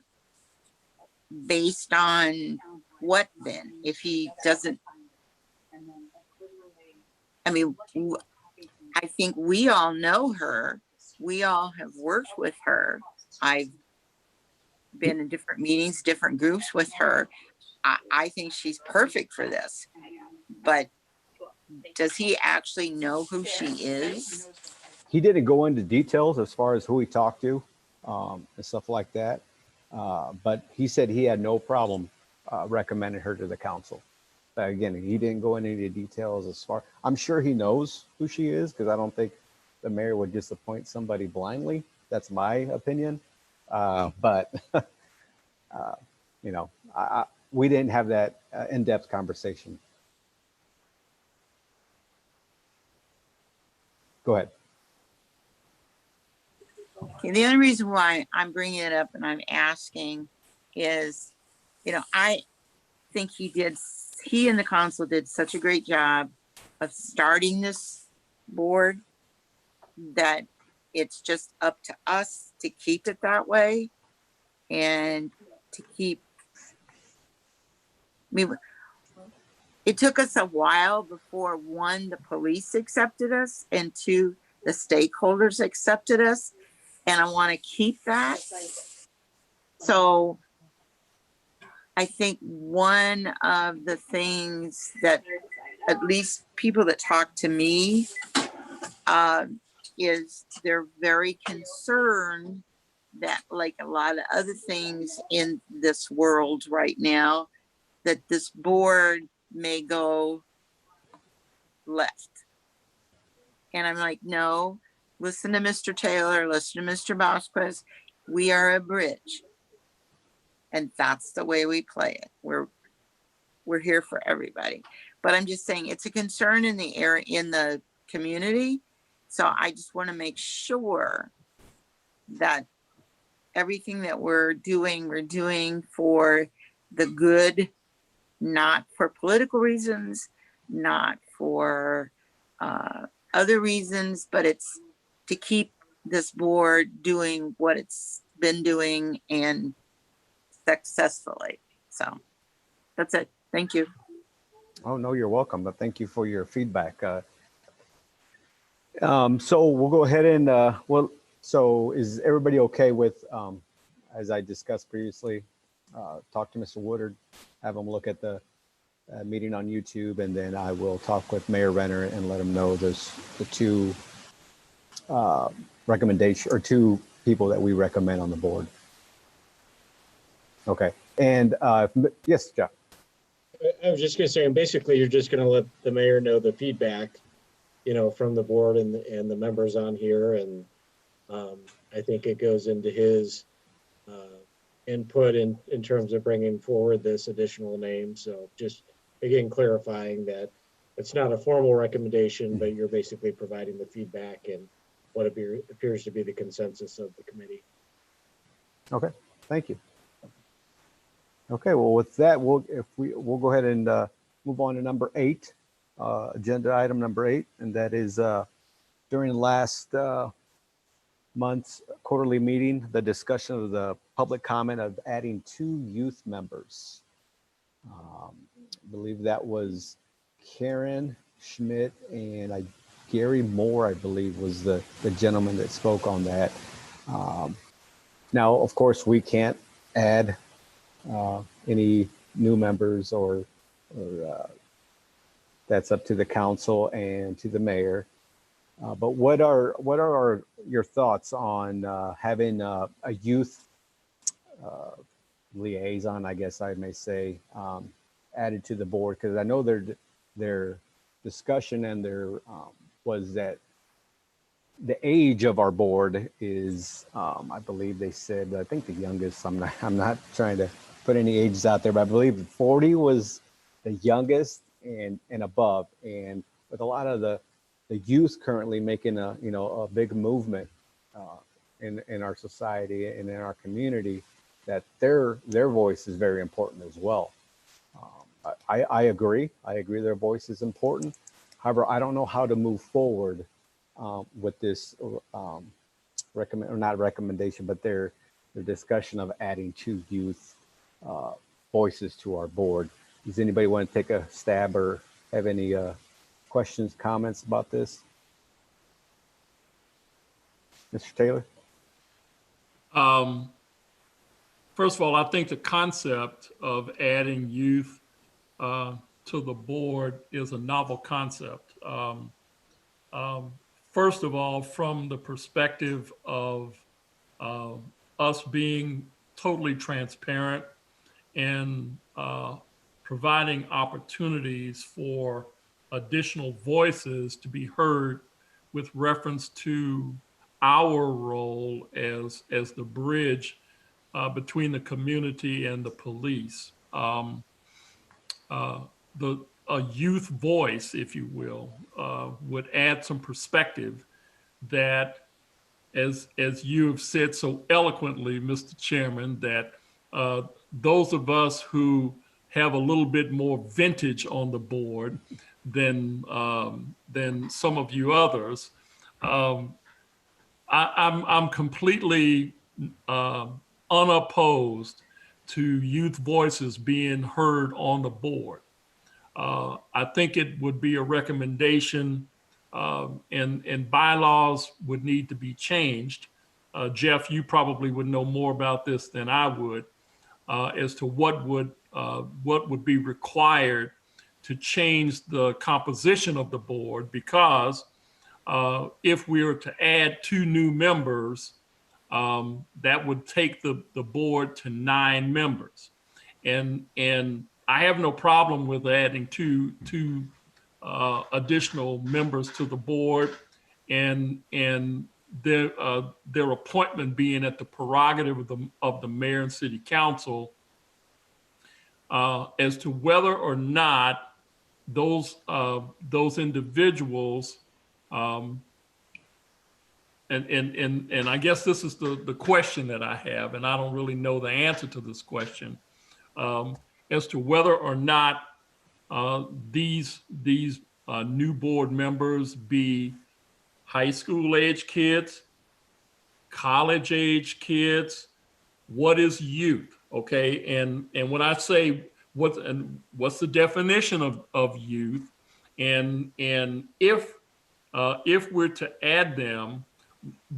based on what then? If he doesn't, I mean, I think we all know her. We all have worked with her. I've been in different meetings, different groups with her. I think she's perfect for this. But does he actually know who she is? He didn't go into details as far as who he talked to and stuff like that. But he said he had no problem recommending her to the council. But again, he didn't go into any details as far. I'm sure he knows who she is, because I don't think the mayor would just appoint somebody blindly. That's my opinion. But we didn't have that in-depth conversation. Go ahead. Okay, the only reason why I'm bringing it up and I'm asking is, I think he and the council did such a great job of starting this board that it's just up to us to keep it that way and to keep, it took us a while before, one, the police accepted us, and two, the stakeholders accepted us. And I want to keep that. So I think one of the things that at least people that talk to me is they're very concerned that, like a lot of other things in this world right now, that this board may go left. And I'm like, no, listen to Mr. Taylor, listen to Mr. Bosquez. We are a bridge. And that's the way we play it. We're here for everybody. But I'm just saying it's a concern in the area, in the community. So I just want to make sure that everything that we're doing for the good, not for political reasons, not for other reasons, but it's to keep this board doing what it's been doing and successfully. So that's it. Thank you. Oh, no, you're welcome. But thank you for your feedback. So we'll go ahead and, so is everybody okay with, as I discussed previously, talk to Mr. Woodard, have him look at the meeting on YouTube, and then I will talk with Mayor Renner and let him know there's the two recommendation, or two people that we recommend on the board. Okay. And yes, Jeff. I was just gonna say, and basically, you're just gonna let the mayor know the feedback, from the board and the members on here, and I think it goes into his input in terms of bringing forward this additional name. So just again clarifying that it's not a formal recommendation, but you're basically providing the feedback and what appears to be the consensus of the committee. Okay, thank you. Okay, well, with that, we'll go ahead and move on to number 8, agenda item number 8, and that is during last month's quarterly meeting, the discussion of the public comment of adding 2 youth members. I believe that was Karen Schmidt and Gary Moore, I believe, was the gentleman that spoke on that. Now, of course, we can't add any new members or that's up to the council and to the mayor. But what are your thoughts on having a youth liaison, I guess I may say, added to the board? Because I know their discussion and their was that the age of our board is, I believe they said, I think the youngest, I'm not trying to put any ages out there, but I believe 40 was the youngest and above. And with a lot of the youth currently making a big movement in our society and in our community, that their voice is very important as well. I agree their voice is important. However, I don't know how to move forward with this recommendation, but their discussion of adding 2 youth voices to our board. Does anybody want to take a stab or have any questions, comments about this? Mr. Taylor? First of all, I think the concept of adding youth to the board is a novel concept. First of all, from the perspective of us being totally transparent and providing opportunities for additional voices to be heard with reference to our role as the bridge between the community and the police. A youth voice, if you will, would add some perspective that, as you have said so eloquently, Mr. Chairman, that those of us who have a little bit more vintage on the board than some of you others, I'm completely unopposed to youth voices being heard on the board. I think it would be a recommendation, and bylaws would need to be changed. Jeff, you probably would know more about this than I would, as to what would be required to change the composition of the board, because if we were to add 2 new members, that would take the board to 9 members. And I have no problem with adding two additional members to the board, and their appointment being at the prerogative of the mayor and city council, as to whether or not those individuals, and I guess this is the question that I have, and I don't really know the answer to this question, as to whether or not these new board members be high school age kids, college age kids. What is youth? Okay, and when I say what's the definition of youth, and if we're to add them,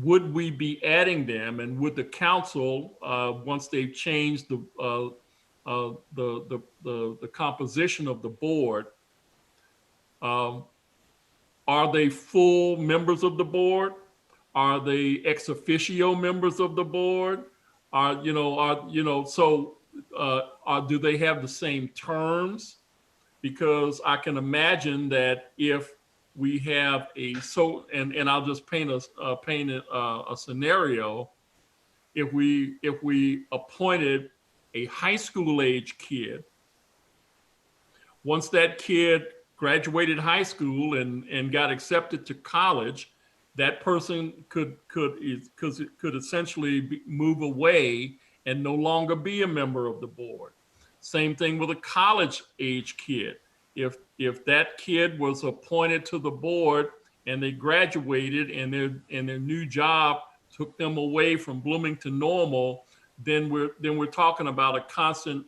would we be adding them, and would the council, once they've changed the composition of the board, are they full members of the board? Are they ex officio members of the board? So do they have the same terms? Because I can imagine that if we have and I'll just paint a scenario. If we appointed a high school age kid, once that kid graduated high school and got accepted to college, that person could essentially move away and no longer be a member of the board. Same thing with a college age kid. If that kid was appointed to the board and they graduated and their new job took them away from Bloomington Normal, then we're talking about a constant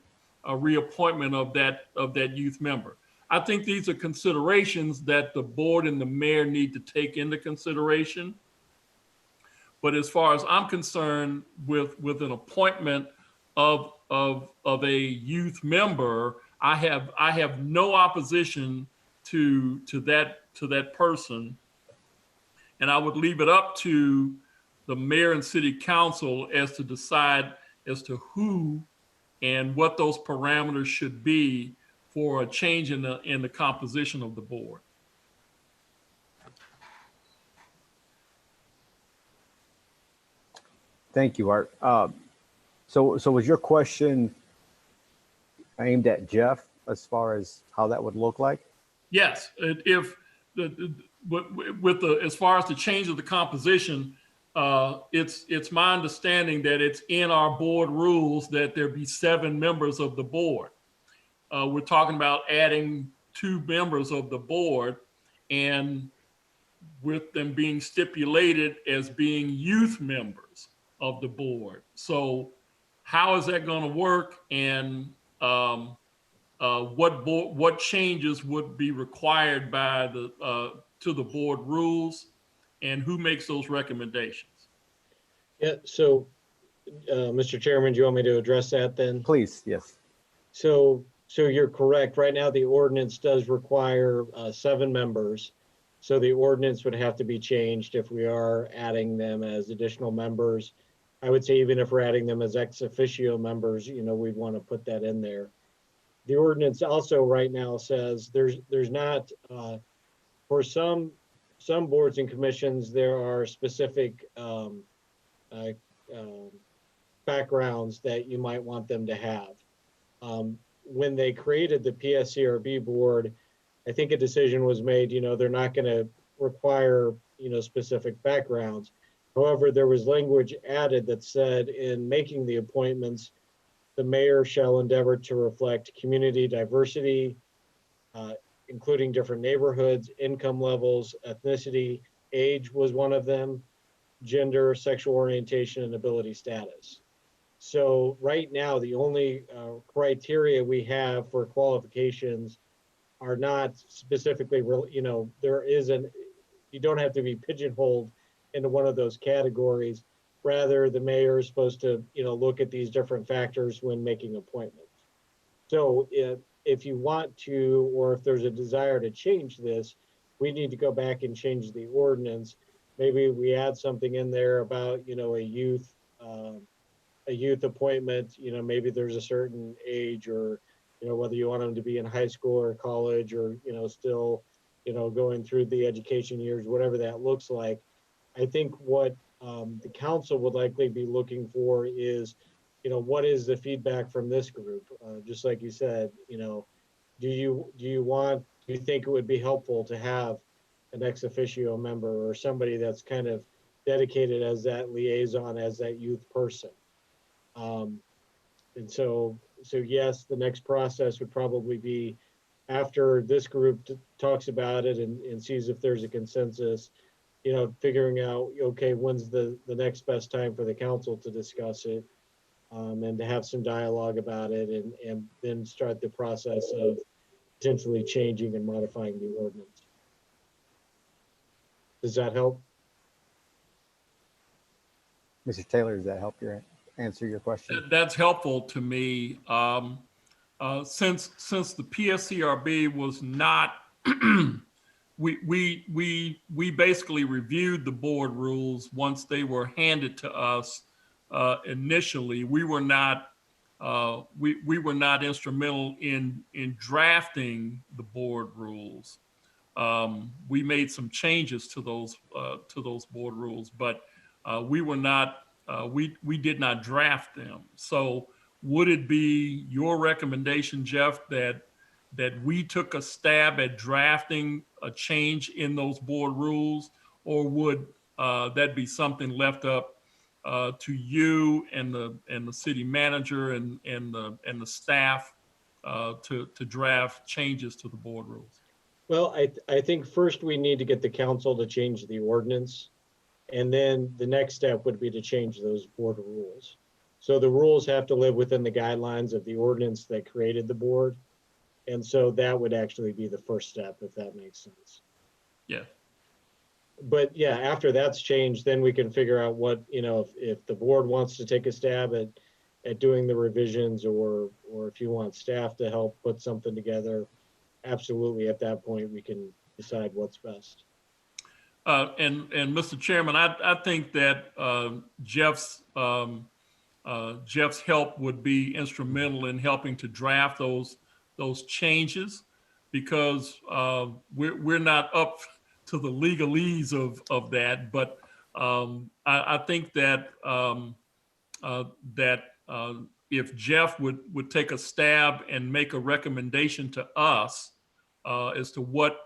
reappointment of that youth member. I think these are considerations that the board and the mayor need to take into consideration. But as far as I'm concerned, with an appointment of a youth member, I have no opposition to that person, and I would leave it up to the mayor and city council as to decide as to who and what those parameters should be for a change in the composition of the board. Thank you, Art. So was your question aimed at Jeff as far as how that would look like? Yes, if as far as the change of the composition, it's my understanding that it's in our board rules that there be 7 members of the board. We're talking about adding 2 members of the board, and with them being stipulated as being youth members of the board. So how is that going to work, and what changes would be required by to the board rules, and who makes those recommendations? Yeah, so Mr. Chairman, do you want me to address that then? Please, yes. So you're correct. Right now, the ordinance does require 7 members. So the ordinance would have to be changed if we are adding them as additional members. I would say even if we're adding them as ex officio members, we'd want to put that in there. The ordinance also right now says there's not, for some boards and commissions, there are specific backgrounds that you might want them to have. When they created the PSCRB board, I think a decision was made, they're not going to require, specific backgrounds. However, there was language added that said in making the appointments, the mayor shall endeavor to reflect community diversity, including different neighborhoods, income levels, ethnicity, age was one of them, gender, sexual orientation, and ability status. So right now, the only criteria we have for qualifications are not specifically, you don't have to be pigeonholed into one of those categories. Rather, the mayor is supposed to, look at these different factors when making appointments. So if you want to, or if there's a desire to change this, we need to go back and change the ordinance. Maybe we add something in there about, a youth appointment, maybe there's a certain age, or, whether you want them to be in high school or college, or, still, going through the education years, whatever that looks like. I think what the council would likely be looking for is, what is the feedback from this group? Just like you said, do you think it would be helpful to have an ex officio member or somebody that's kind of dedicated as that liaison, as that youth person? And so yes, the next process would probably be after this group talks about it and sees if there's a consensus, figuring out, okay, when's the next best time for the council to discuss it, and to have some dialogue about it, and then start the process of potentially changing and modifying the ordinance. Does that help? Mr. Taylor, does that help answer your question? That's helpful to me. Since the PSCRB was not, we basically reviewed the board rules once they were handed to us initially. We were not we were not instrumental in drafting the board rules. We made some changes to those board rules, but we were not we did not draft them. So would it be your recommendation, Jeff, that we took a stab at drafting a change in those board rules, or would that be something left up to you and the city manager and the staff to draft changes to the board rules? Well, I think first we need to get the council to change the ordinance. And then the next step would be to change those board rules. So the rules have to live within the guidelines of the ordinance that created the board. And so that would actually be the first step, if that makes sense. Yeah. But yeah, after that's changed, then we can figure out what, if the board wants to take a stab at doing the revisions, or if you want staff to help put something together, absolutely. At that point, we can decide what's best. And Mr. Chairman, I think that Jeff's help would be instrumental in helping to draft those changes, because we're not up to the legalese of that. But I think that if Jeff would take a stab and make a recommendation to us as to what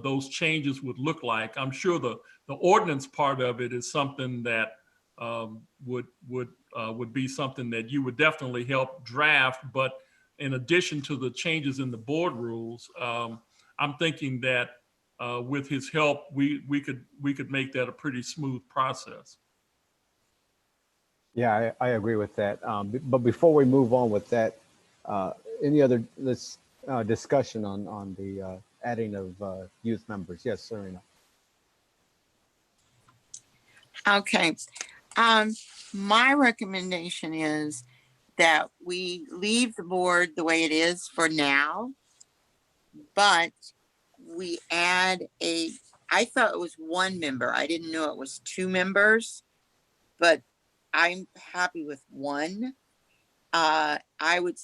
those changes would look like, I'm sure the ordinance part of it is something that would be something that you would definitely help draft. But in addition to the changes in the board rules, I'm thinking that with his help, we could make that a pretty smooth process. Yeah, I agree with that. But before we move on with that, any other discussion on the adding of youth members? Yes, Serena. Okay. My recommendation is that we leave the board the way it is for now, but we add I thought it was one member. I didn't know it was 2 members, but I'm happy with 1. I would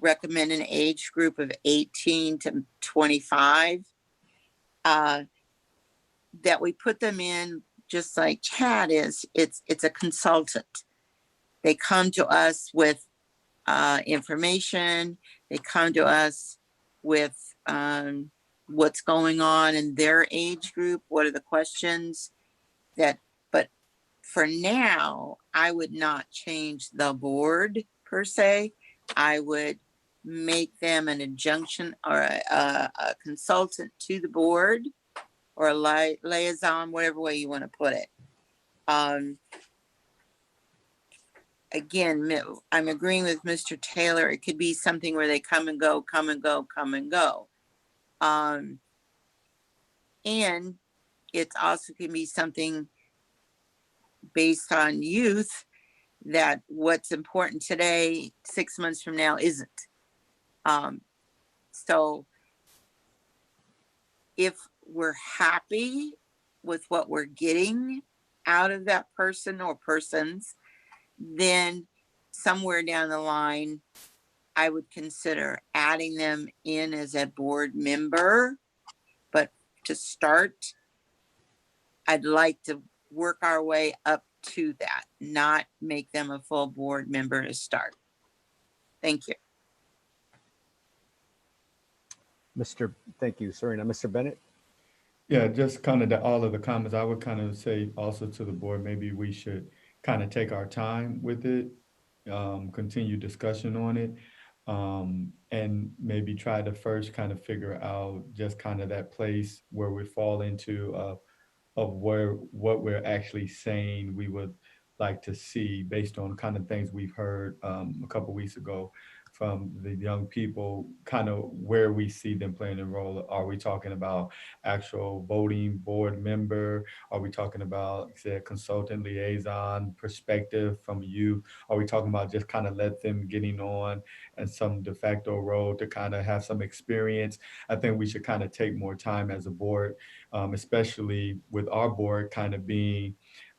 recommend an age group of 18 to 25, that we put them in just like Chad is. It's a consultant. They come to us with information. They come to us with what's going on in their age group. What are the questions but for now, I would not change the board per se. I would make them an adjunction or a consultant to the board, or a liaison, whatever way you want to put it. Again, I'm agreeing with Mr. Taylor. It could be something where they come and go, come and go, come and go. And it also can be something based on youth, that what's important today, 6 months from now, isn't. So if we're happy with what we're getting out of that person or persons, then somewhere down the line, I would consider adding them in as a board member. But to start, I'd like to work our way up to that, not make them a full board member to start. Thank you. Thank you, Serena. Mr. Bennett? Yeah, just kind of all of the comments, I would kind of say also to the board, maybe we should kind of take our time with it, continue discussion on it, and maybe try to first kind of figure out just kind of that place where we fall into of what we're actually saying we would like to see based on kind of things we've heard a couple weeks ago from the young people, kind of where we see them playing a role. Are we talking about actual voting board member? Are we talking about, say, consultant liaison perspective from youth? Are we talking about just kind of let them getting on and some de facto role to kind of have some experience? I think we should kind of take more time as a board, especially with our board kind of being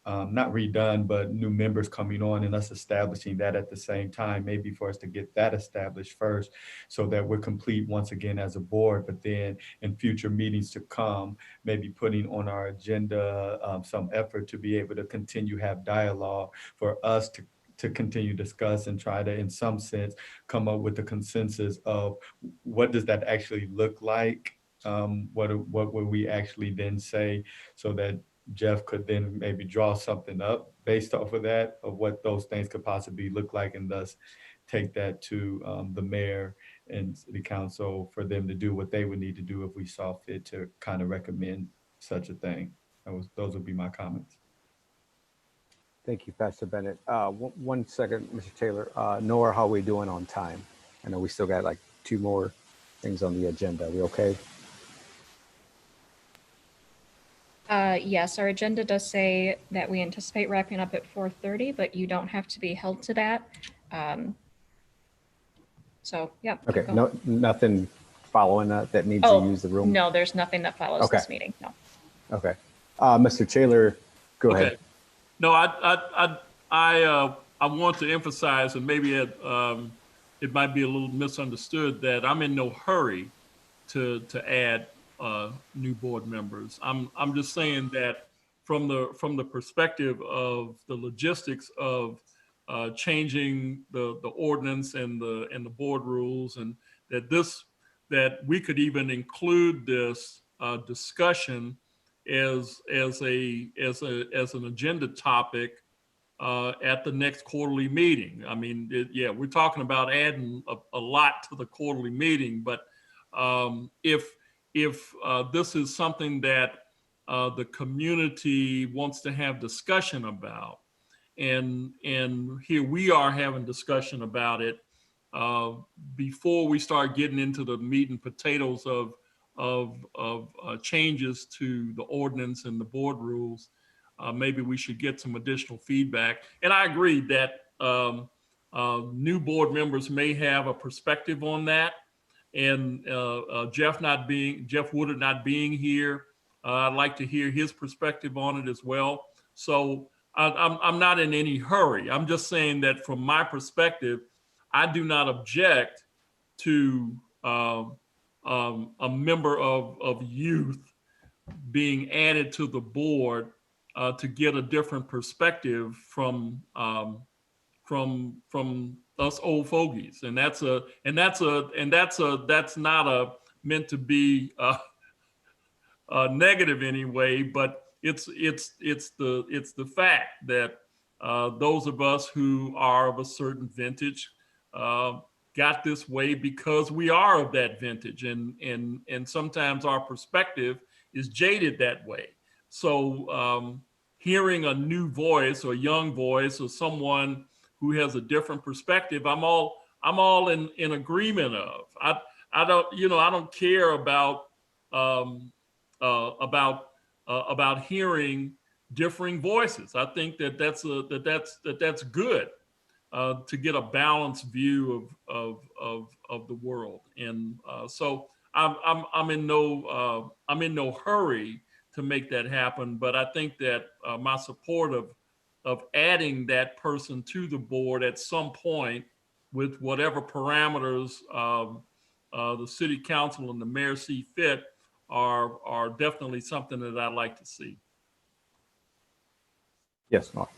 not redone, but new members coming on and us establishing that at the same time, maybe for us to get that established first so that we're complete once again as a board, but then in future meetings to come, maybe putting on our agenda some effort to be able to continue have dialogue for us to continue to discuss and try to, in some sense, come up with a consensus of what does that actually look like? What would we actually then say so that Jeff could then maybe draw something up based off of that, of what those things could possibly look like, and thus take that to the mayor and city council for them to do what they would need to do if we saw fit to kind of recommend such a thing. Those would be my comments. Thank you, Pastor Bennett. One second, Mr. Taylor. Nora, how are we doing on time? I know we still got like 2 more things on the agenda. Are we okay? Yes, our agenda does say that we anticipate wrapping up at 4:30, but you don't have to be held to that. So, yeah. Okay, no, nothing following that needs to use the room? No, there's nothing that follows Okay. this meeting, no. Okay. Mr. Taylor, go Okay. ahead. No, I want to emphasize, and maybe it might be a little misunderstood, that I'm in no hurry to add new board members. I'm just saying that from the perspective of the logistics of changing the ordinance and the board rules, and that we could even include this discussion as an agenda topic at the next quarterly meeting. I mean, yeah, we're talking about adding a lot to the quarterly meeting, but if this is something that the community wants to have discussion about, and here we are having discussion about it before we start getting into the meat and potatoes of changes to the ordinance and the board rules, maybe we should get some additional feedback. And I agree that new board members may have a perspective on that. And Jeff Woodard not being here, I'd like to hear his perspective on it as well. So I'm not in any hurry. I'm just saying that from my perspective, I do not object to a member of youth being added to the board to get a different perspective from us old fogies, and that's not meant to be negative anyway, but it's the fact that those of us who are of a certain vintage got this way because we are of that vintage, and sometimes our perspective is jaded that way. So hearing a new voice or young voice or someone who has a different perspective, I'm all in agreement of. I don't care about hearing differing voices. I think that's good to get a balanced view of the world. And so I'm in no hurry to make that happen. But I think that my support of adding that person to the board at some point with whatever parameters the city council and the mayor see fit are definitely something that I'd like to see. Yes, Mark.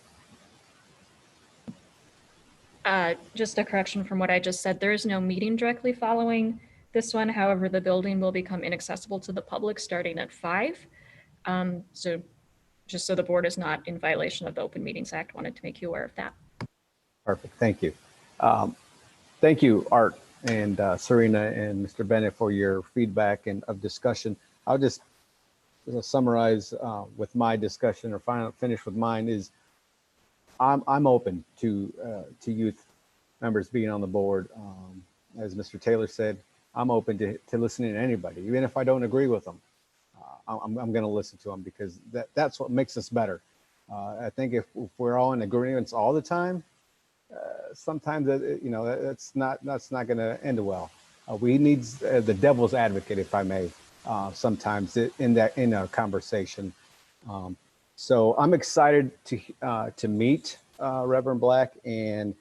Just a correction from what I just said. There is no meeting directly following this one. However, the building will become inaccessible to the public starting at 5. So just so the board is not in violation of the Open Meetings Act, wanted to make you aware of that. Perfect. Thank you. Thank you, Art and Serena and Mr. Bennett, for your feedback and of discussion. I'll just summarize with my discussion, or finish with mine. Is I'm open to youth members being on the board. As Mr. Taylor said, I'm open to listening to anybody, even if I don't agree with them. I'm going to listen to them because that's what makes us better. I think if we're all in agreements all the time, sometimes that's not going to end well. We need the devil's advocate, if I may, sometimes in a conversation. So I'm excited to meet Reverend Black and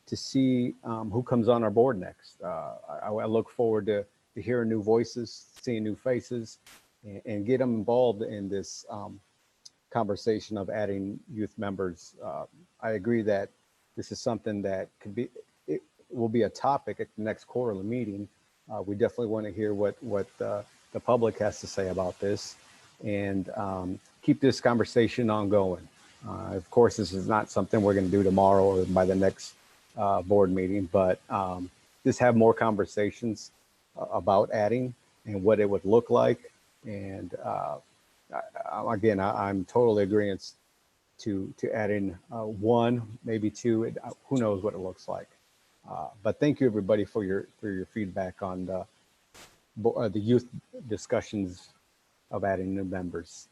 to see who comes on our board next. I look forward to hearing new voices, seeing new faces, and get them involved in this conversation of adding youth members. I agree that this is something that it will be a topic at the next quarterly meeting. We definitely want to hear what the public has to say about this, and keep this conversation ongoing. Of course, this is not something we're going to do tomorrow or by the next board meeting, but just have more conversations about adding and what it would look like. And again, I'm totally agreeing to adding one, maybe two. Who knows what it looks like? But thank you everybody for your feedback on the youth discussions of adding new members.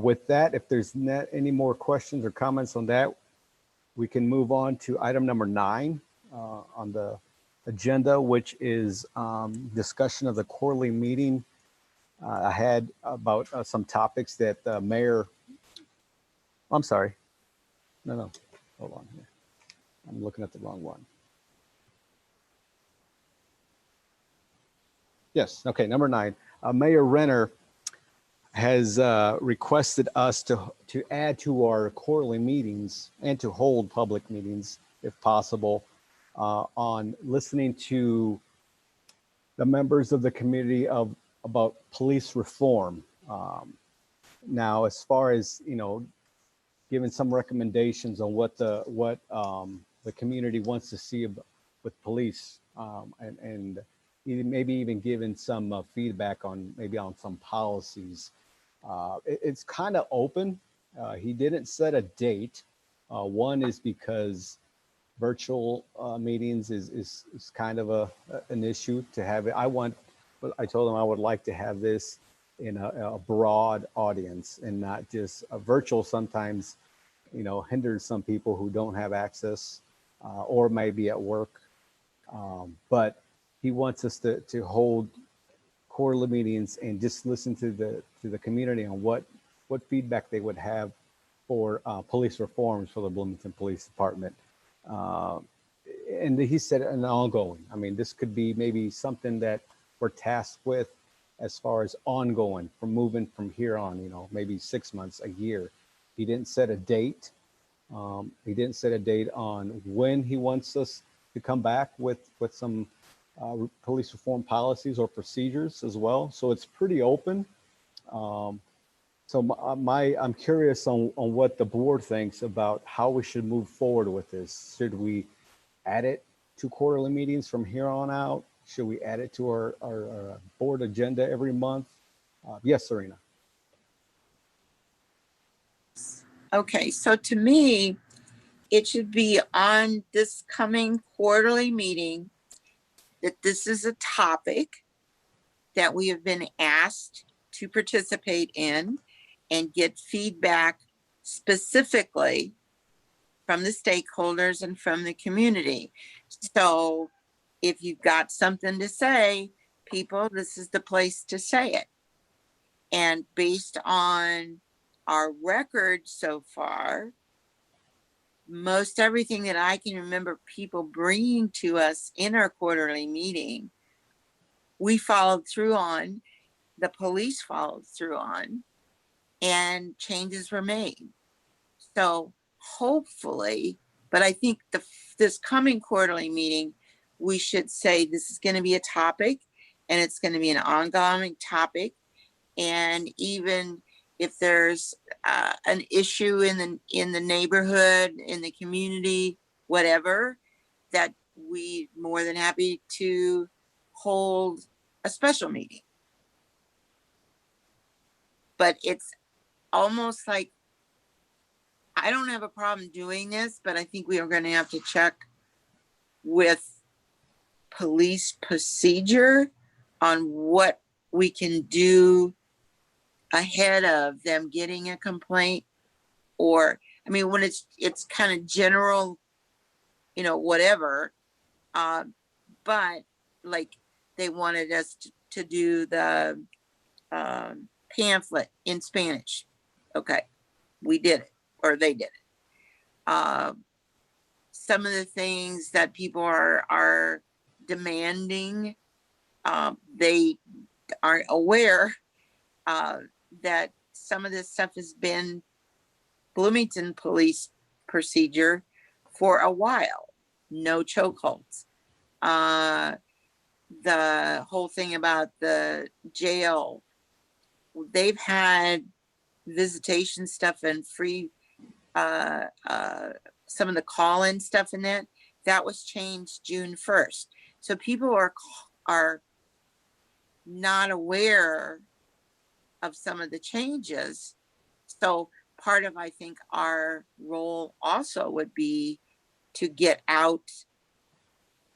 With that, if there's not any more questions or comments on that, we can move on to item number 9 on the agenda, which is discussion of the quarterly meeting. I had about some topics that the mayor, I'm sorry. No, hold on here. I'm looking at the wrong one. Yes, okay, number 9. Mayor Renner has requested us to add to our quarterly meetings and to hold public meetings, if possible, on listening to the members of the community about police reform. Now, as far as, giving some recommendations on what the community wants to see with police, and maybe even giving some feedback on some policies. It's kind of open. He didn't set a date. One is because virtual meetings is kind of an issue to have it. I told him I would like to have this in a broad audience and not just a virtual. Sometimes, hinders some people who don't have access or maybe at work. But he wants us to hold quarterly meetings and just listen to the community on what feedback they would have for police reforms for the Wilmington Police Department. And he said an ongoing. I mean, this could be maybe something that we're tasked with as far as ongoing, from moving from here on, maybe 6 months, a year. He didn't set a date. He didn't set a date on when he wants us to come back with some police reform policies or procedures as well. So it's pretty open. So I'm curious on what the board thinks about how we should move forward with this. Should we add it to quarterly meetings from here on out? Should we add it to our board agenda every month? Yes, Serena. Okay, so to me, it should be on this coming quarterly meeting that this is a topic that we have been asked to participate in and get feedback specifically from the stakeholders and from the community. So if you've got something to say, people, this is the place to say it. And based on our record so far, most everything that I can remember people bringing to us in our quarterly meeting, we followed through on, the police followed through on, and changes were made. So hopefully, but I think this coming quarterly meeting, we should say this is going to be a topic, and it's going to be an ongoing topic. And even if there's an issue in the neighborhood, in the community, whatever, that we more than happy to hold a special meeting. But it's almost like, I don't have a problem doing this, but I think we are going to have to check with police procedure on what we can do ahead of them getting a complaint. Or, I mean, when it's kind of general, whatever, but like they wanted us to do the pamphlet in Spanish. Okay. we did it, or they did it. Some of the things that people are demanding, they aren't aware that some of this stuff has been Bloomington police procedure for a while. No chokeholds. The whole thing about the jail, they've had visitation stuff and free, some of the call-in stuff in that was changed June 1st. So people are not aware of some of the changes. So part of, I think, our role also would be to get out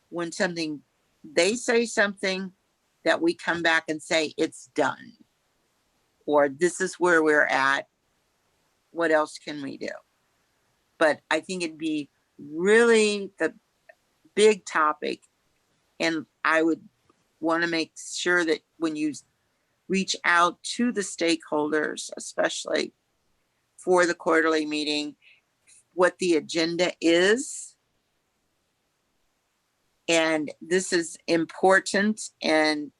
when they say something, that we come back and say it's done, or this is where we're at. What else can we do? But I think it'd be really the big topic. And I would want to make sure that when you reach out to the stakeholders, especially for the quarterly meeting, what the agenda is. And this is important. And,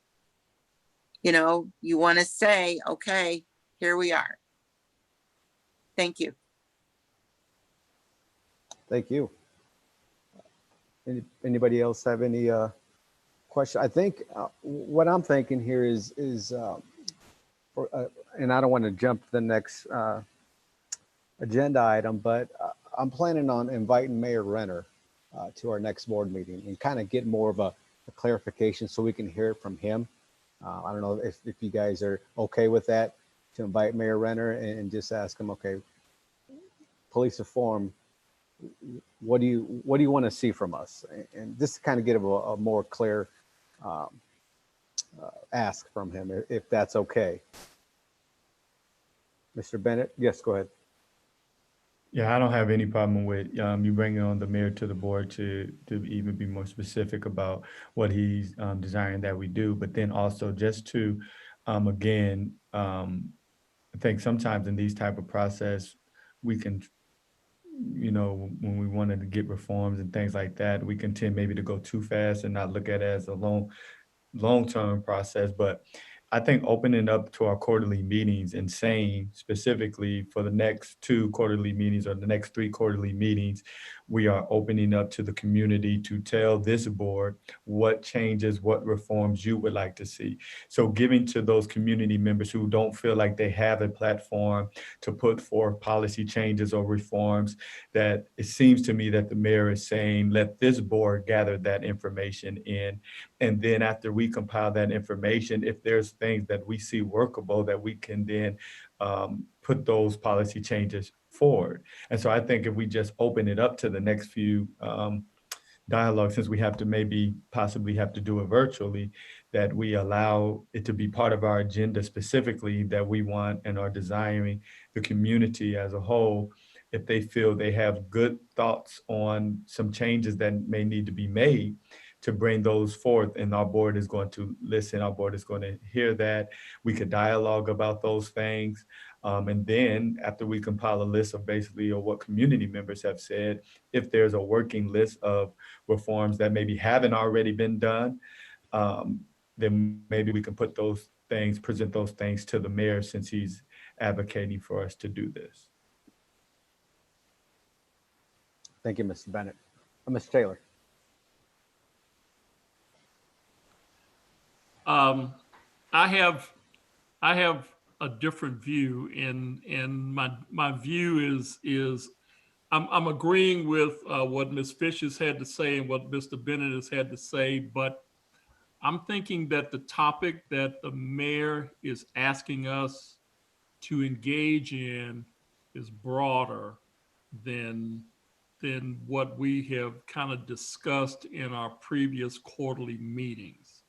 you want to say, okay, here we are. Thank you. Thank you. Anybody else have any question? I think what I'm thinking here is and I don't want to jump to the next agenda item, but I'm planning on inviting Mayor Renner to our next board meeting and kind of get more of a clarification so we can hear it from him. I don't know if you guys are okay with that, to invite Mayor Renner and just ask him, okay, police reform, what do you want to see from us? And just to kind of get a more clear ask from him, if that's okay. Mr. Bennett, yes, go ahead. Yeah, I don't have any problem with you bringing on the mayor to the board to even be more specific about what he's desiring that we do. But then also just to, again, I think sometimes in these type of process, we can, when we wanted to get reforms and things like that, we can tend maybe to go too fast and not look at it as a long-term process. But I think opening up to our quarterly meetings and saying specifically for the next 2 quarterly meetings or the next 3 quarterly meetings, we are opening up to the community to tell this board what changes, what reforms you would like to see. So giving to those community members who don't feel like they have a platform to put forth policy changes or reforms, that it seems to me that the mayor is saying, let this board gather that information in. And then after we compile that information, if there's things that we see workable, that we can then put those policy changes forward. And so I think if we just open it up to the next few dialogues, since we have to possibly have to do it virtually, that we allow it to be part of our agenda specifically that we want and are desiring the community as a whole, if they feel they have good thoughts on some changes that may need to be made, to bring those forth, and our board is going to listen, our board is going to hear that. We could dialogue about those things. And then after we compile a list of basically what community members have said, if there's a working list of reforms that maybe haven't already been done, then maybe we can put those things, present those things to the mayor, since he's advocating for us to do this. Thank you, Mr. Bennett. Mr. Taylor. I have a different view, and my view is I'm agreeing with what Ms. Fish has had to say and what Mr. Bennett has had to say, but I'm thinking that the topic that the mayor is asking us to engage in is broader than what we have kind of discussed in our previous quarterly meetings.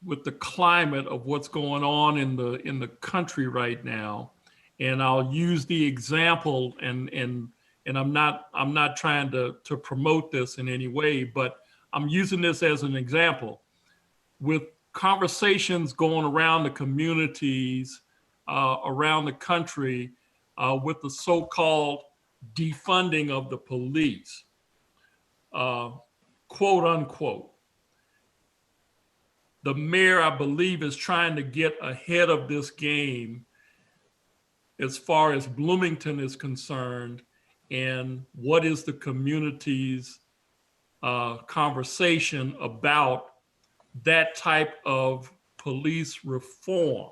With the climate of what's going on in the country right now, and I'll use the example, and I'm not trying to promote this in any way, but I'm using this as an example. With conversations going around the communities around the country with the so-called defunding of the police, quote unquote. The mayor, I believe, is trying to get ahead of this game as far as Bloomington is concerned, and what is the community's conversation about that type of police reform.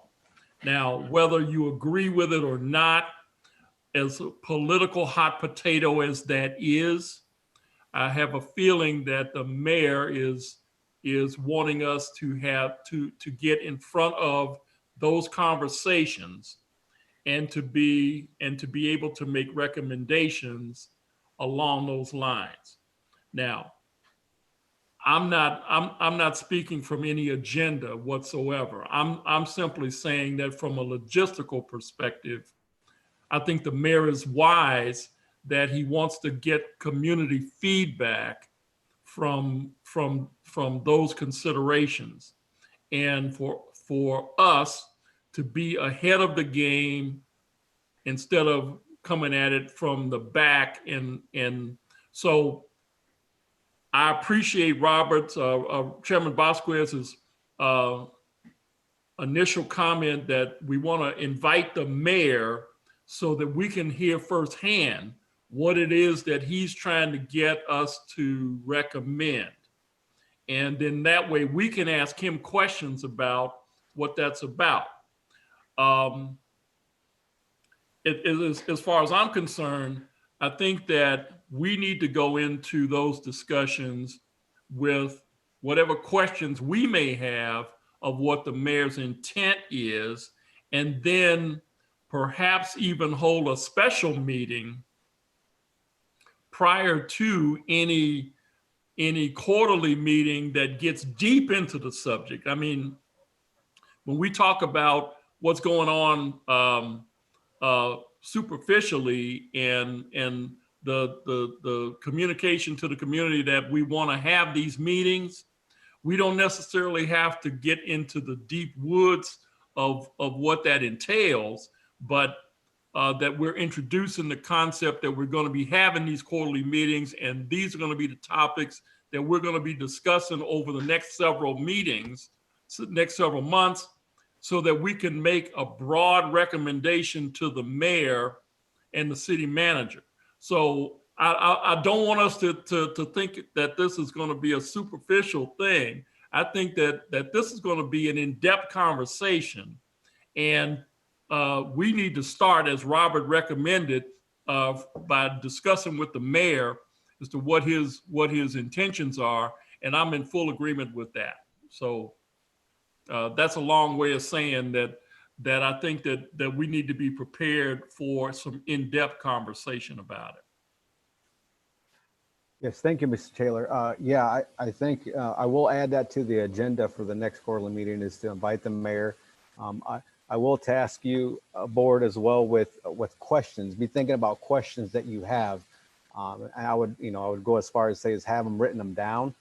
Now, whether you agree with it or not, as a political hot potato as that is, I have a feeling that the mayor is wanting us to get in front of those conversations and to be able to make recommendations along those lines. Now, I'm not speaking from any agenda whatsoever. I'm simply saying that from a logistical perspective, I think the mayor is wise that he wants to get community feedback from those considerations, and for us to be ahead of the game instead of coming at it from the back. And so I appreciate Robert's, Chairman Vasquez's initial comment that we want to invite the mayor so that we can hear firsthand what it is that he's trying to get us to recommend. And then that way we can ask him questions about what that's about. As far as I'm concerned, I think that we need to go into those discussions with whatever questions we may have of what the mayor's intent is, and then perhaps even hold a special meeting prior to any quarterly meeting that gets deep into the subject. I mean, when we talk about what's going on superficially and the communication to the community that we want to have these meetings, we don't necessarily have to get into the deep woods of what that entails, but that we're introducing the concept that we're going to be having these quarterly meetings, and these are going to be the topics that we're going to be discussing over the next several meetings, next several months, so that we can make a broad recommendation to the mayor and the city manager. So I don't want us to think that this is going to be a superficial thing. I think that this is going to be an in-depth conversation, and we need to start, as Robert recommended, by discussing with the mayor as to what his intentions are, and I'm in full agreement with that. So that's a long way of saying that I think that we need to be prepared for some in-depth conversation about it. Yes, thank you, Mr. Taylor. Yeah, I think I will add that to the agenda for the next quarterly meeting, is to invite the mayor. I will task you, board, as well with questions. Be thinking about questions that you have. And I would go as far as say is have them down.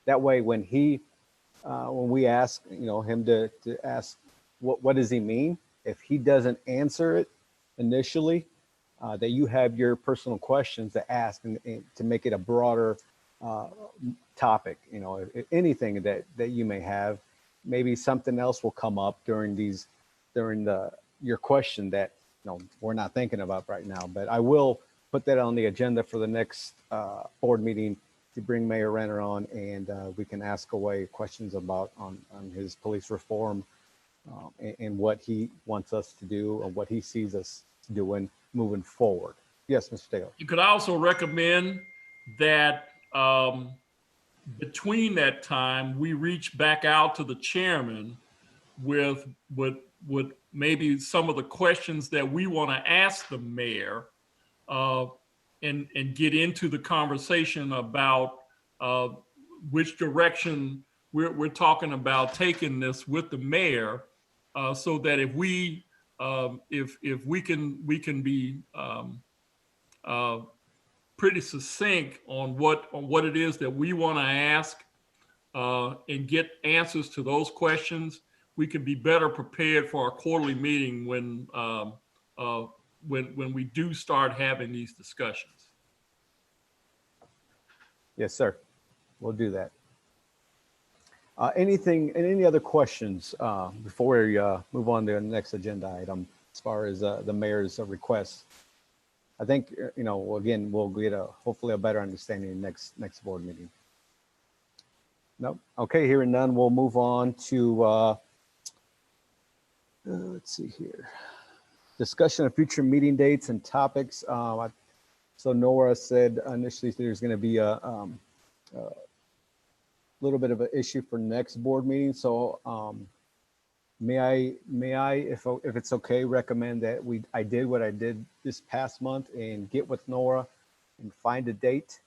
That way, when we ask, him to ask, what does he mean? If he doesn't answer it initially, that you have your personal questions to ask and to make it a broader topic. If anything that you may have, maybe something else will come up during your question that we're not thinking about right now. But I will put that on the agenda for the next board meeting to bring Mayor Renner on, and we can ask away questions about on his police reform and what he wants us to do and what he sees us doing moving forward. Yes, Mr. Taylor. You could also recommend that between that time, we reach back out to the chairman with maybe some of the questions that we want to ask the mayor, and get into the conversation about which direction we're talking about taking this with the mayor, so that if we can be pretty succinct on what it is that we want to ask, and get answers to those questions, we can be better prepared for our quarterly meeting when we do start having these discussions. Yes, sir. We'll do that. Any other questions before we move on to the next agenda item as far as the mayor's request? I think, again, we'll get hopefully a better understanding next board meeting. No? Okay, hearing none, we'll move on to, let's see here. Discussion of future meeting dates and topics. So Nora said initially there's going to be a little bit of an issue for next board meeting. So may I, if it's okay, recommend that I did what I did this past month and get with Nora and find a date,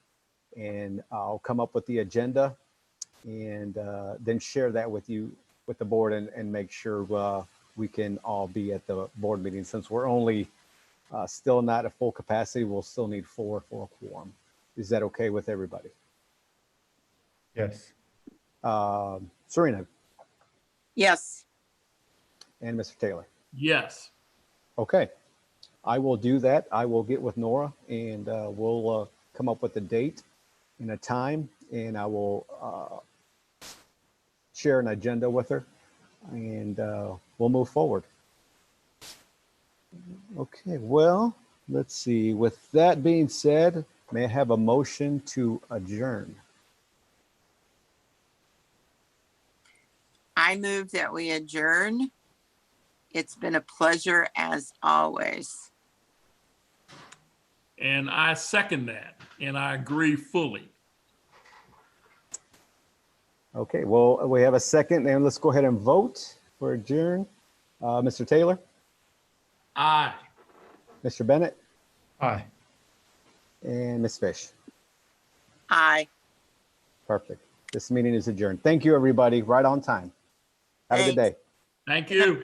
and I'll come up with the agenda and then share that with you, with the board, and make sure we can all be at the board meeting. Since we're only still not at full capacity, we'll still need 4 for a quorum. Is that okay with everybody? Yes. Serena Yes. and Mr. Taylor. Yes. Okay, I will do that. I will get with Nora and we'll come up with a date and a time, and I will share an agenda with her, and we'll move forward. Okay, well, let's see. With that being said, may I have a motion to adjourn? I move that we adjourn. It's been a pleasure as always. And I second that, and I agree fully. Okay, well, we have a second, and let's go ahead and vote for adjourn. Mr. Taylor, Aye. Mr. Bennett, Aye. and Ms. Fish. Aye. Perfect. This meeting is adjourned. Thank you, everybody. Right on time. Have a good Thanks. day. Thank you.